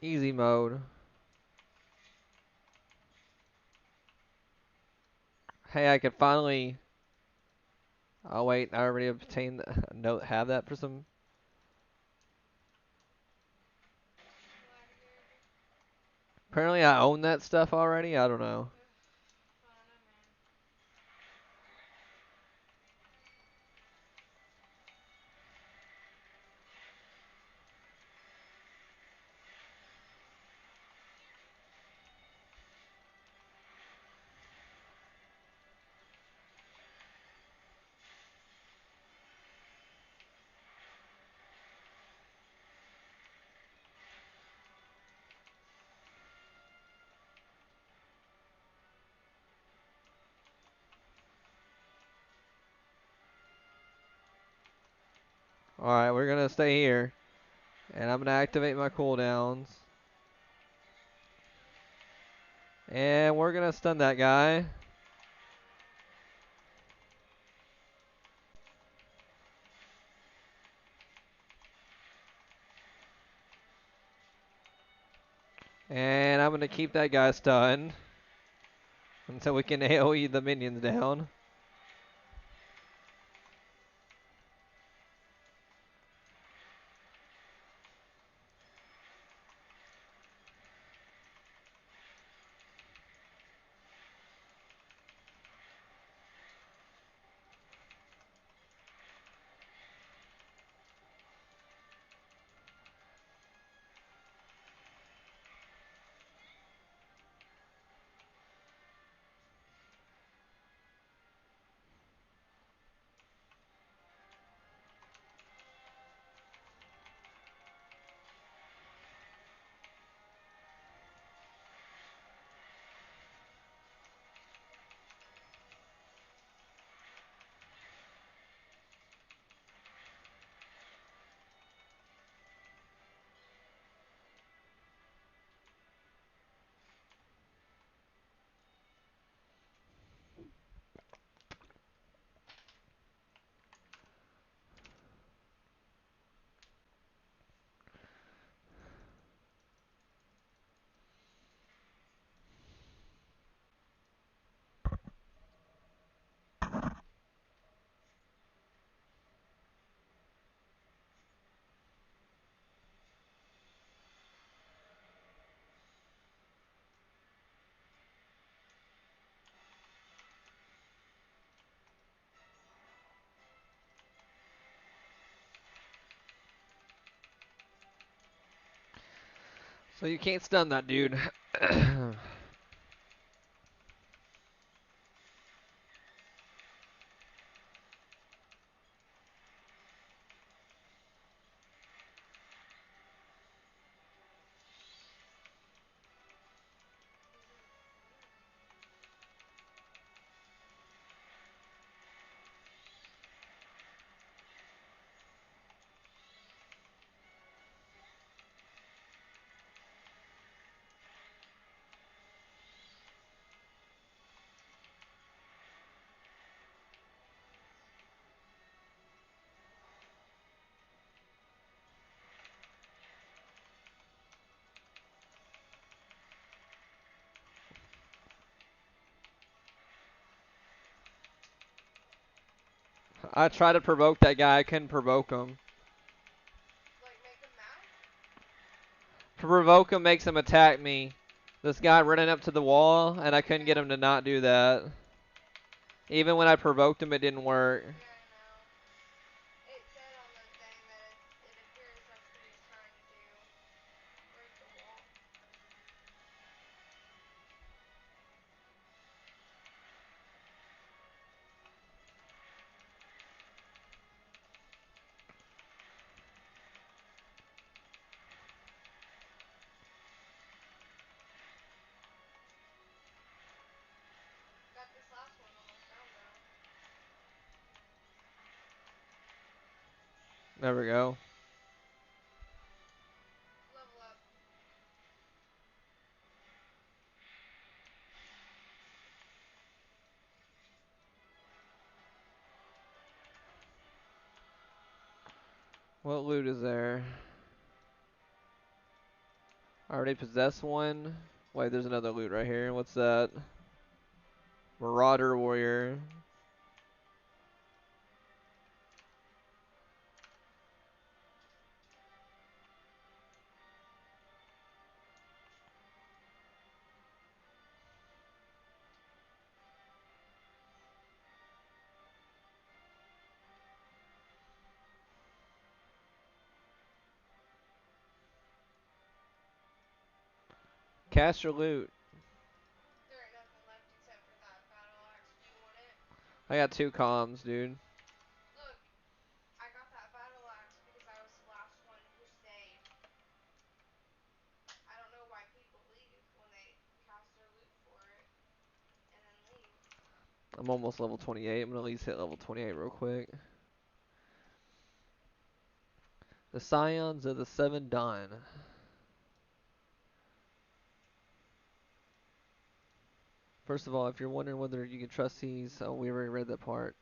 Easy mode. Hey, I could finally. Oh wait, I already obtained. Note have that for some. Gladiator. Apparently, I own that stuff already. I don't know. I don't know, man. All right, we're gonna stay here, and I'm gonna activate my cooldowns, and we're gonna stun that guy. And I'm gonna keep that guy stunned until we can AoE the minions down. So you can't stun that dude. I tried to provoke that guy. I couldn't provoke him. Like, make him mad? To provoke him makes him attack me. This guy running up to the wall, and I couldn't get Yeah. him to not do that. Even when I provoked him, it didn't work. Yeah, I know. It said on the thing that it appears that's what he's trying to do. Break the wall. Got this last one almost down though. There we go. Level up. What loot is there? I already possess one. Wait, there's another loot right here. What's that? Marauder Warrior. Cast your loot. There ain't nothing left except for that battle axe. Do you want it? I got 2 comms, dude. Look, I got that battle axe because I was the last one who stayed. I don't know why people leave when they cast their loot for it and then leave. I'm almost level 28. I'm gonna at least hit level 28 real quick. The Scions of the Seven Dawn. First of all, if you're wondering whether you can trust these, we already read that part.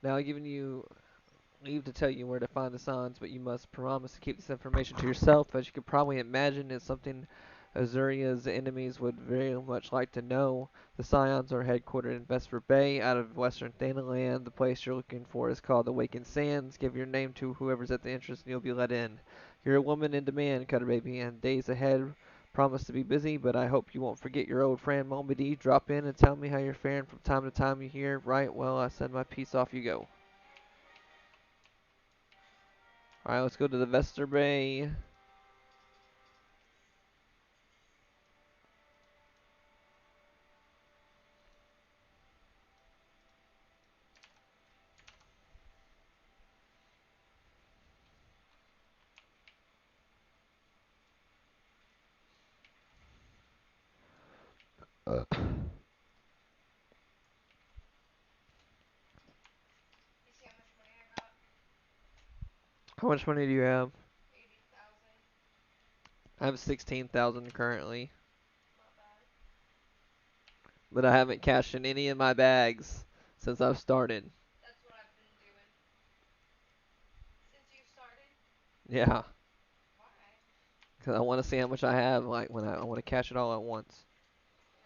Now I've given you leave to tell you where to find the signs, but you must promise to keep this information to yourself. As you can probably imagine, it's something Azuria's enemies would very much like to know. The Scions are headquartered in Vesper Bay, out of western Thanaland. The place you're looking for is called Awakened Sands. Give your name to whoever's at the entrance and you'll be let in. You're a woman in demand, Cutter Baby, and days ahead promise to be busy, but I hope you won't forget your old friend Moby. Drop in and tell me how you're faring from time to time. You hear? Right, well, I send my piece, off you go. Alright, let's go to the Vesper Bay. You see how much money I got? How much money do you have? 80,000. I have 16,000 currently, Not bad. but I haven't cashed in any of my bags since I've started. That's what I've been doing since you started. Yeah, Why? because I want to see how much I have, like when I want to cash it all at once. Yeah.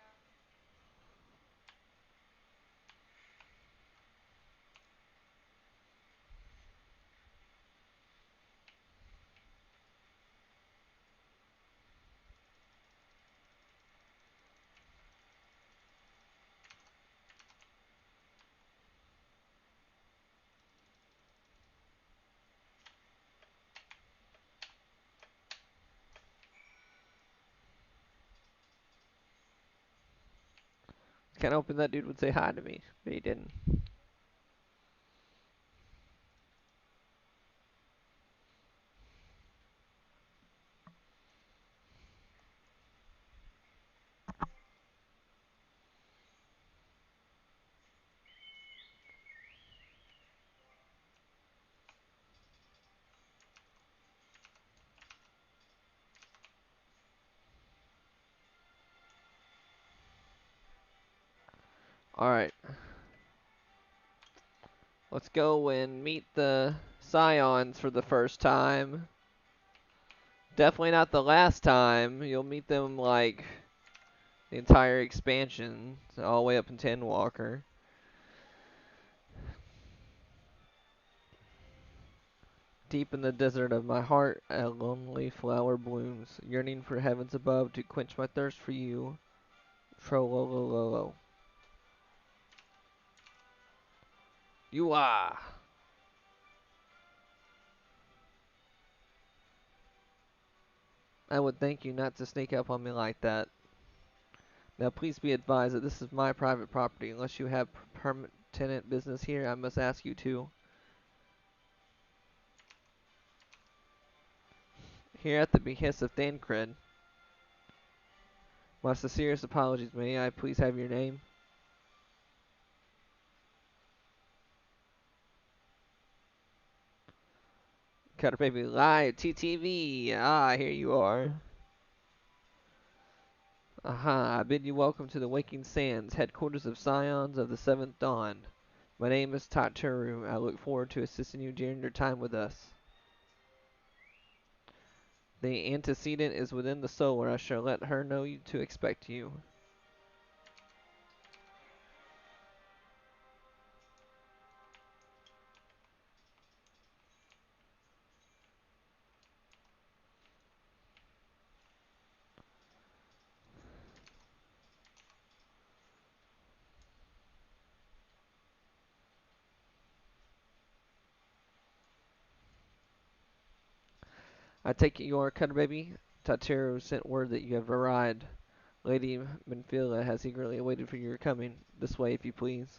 Kind of hoping that dude would say hi to me, but he didn't. Alright, let's go and meet the Scions for the first time. Definitely not the last time. You'll meet them like the entire expansion, so all the way up into Endwalker. Deep in the desert of my heart, a lonely flower blooms, yearning for heavens above to quench my thirst for you. Trolololo. You are. I would thank you not to sneak up on me like that. Now please be advised that this is my private property. Unless you have permanent business here, I must ask you to. Here at the behest of Thancred. My sincerest apologies. May I please have your name? Cutter Baby Live, TTV. Ah, here you are. Aha, I bid you welcome to the Waking Sands, headquarters of Scions of the Seventh Dawn. My name is Taturu. I look forward to assisting you during your time with us. The antecedent is within the solar. I shall let her know you to expect you. I take it you are Cutter Baby. Tatero sent word that you have arrived. Lady Menphila has eagerly awaited for your coming. This way, if you please.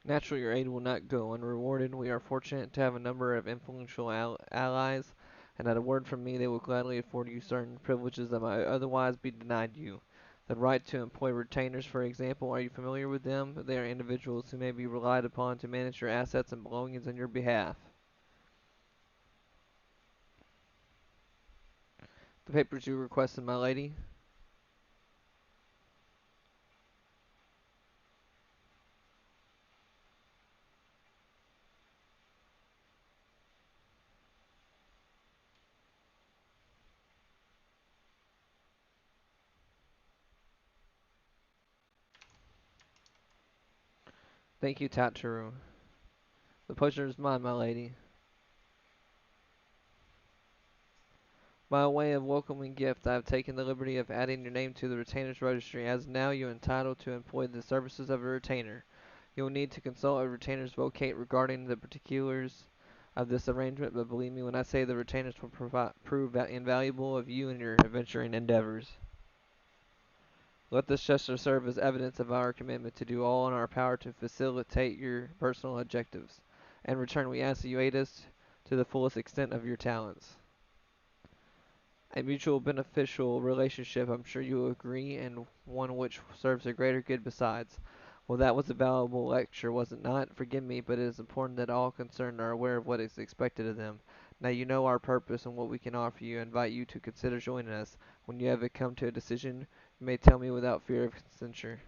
Naturally, your aid will not go unrewarded. We are fortunate to have a number of influential allies, and at a word from me, they will gladly afford you certain privileges that might otherwise be denied you. The right to employ retainers, for example, are you familiar with them? They are individuals who may be relied upon to manage your assets and belongings on your behalf. The papers you requested, my lady. Thank you, Tataru. The pleasure is mine, my lady. By way of welcoming gift, I have taken the liberty of adding your name to the retainer's registry, as now you are entitled to employ the services of a retainer. You will need to consult a retainer's vocate regarding the particulars of this arrangement, but believe me when I say the retainers will prove invaluable of you in your adventuring endeavors. Let this gesture serve as evidence of our commitment to do all in our power to facilitate your personal objectives. In return, we ask that you aid us to the fullest extent of your talents. A mutual beneficial relationship, I'm sure you will agree, and one which serves a greater good besides. Well, that was a valuable lecture, was it not? Forgive me, but it is important that all concerned are aware of what is expected of them. Now you know our purpose and what we can offer you. I invite you to consider joining us. When you have come to a decision, you may tell me without fear of censure.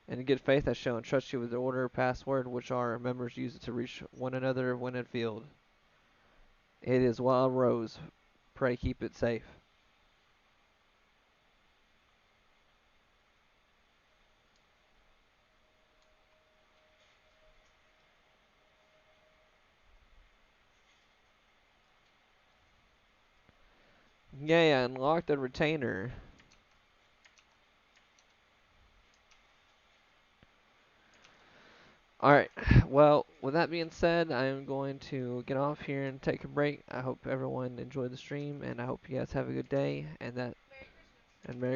In good faith, I shall entrust you with the order password which our members use to reach one another when in field. It is Wild Rose. Pray keep it safe. Yay, I unlocked a retainer. Alright, well, with that being said, I am going to get off here and take a break. I hope everyone enjoyed the stream, and I hope you guys have a good day, and Merry Christmas. and Merry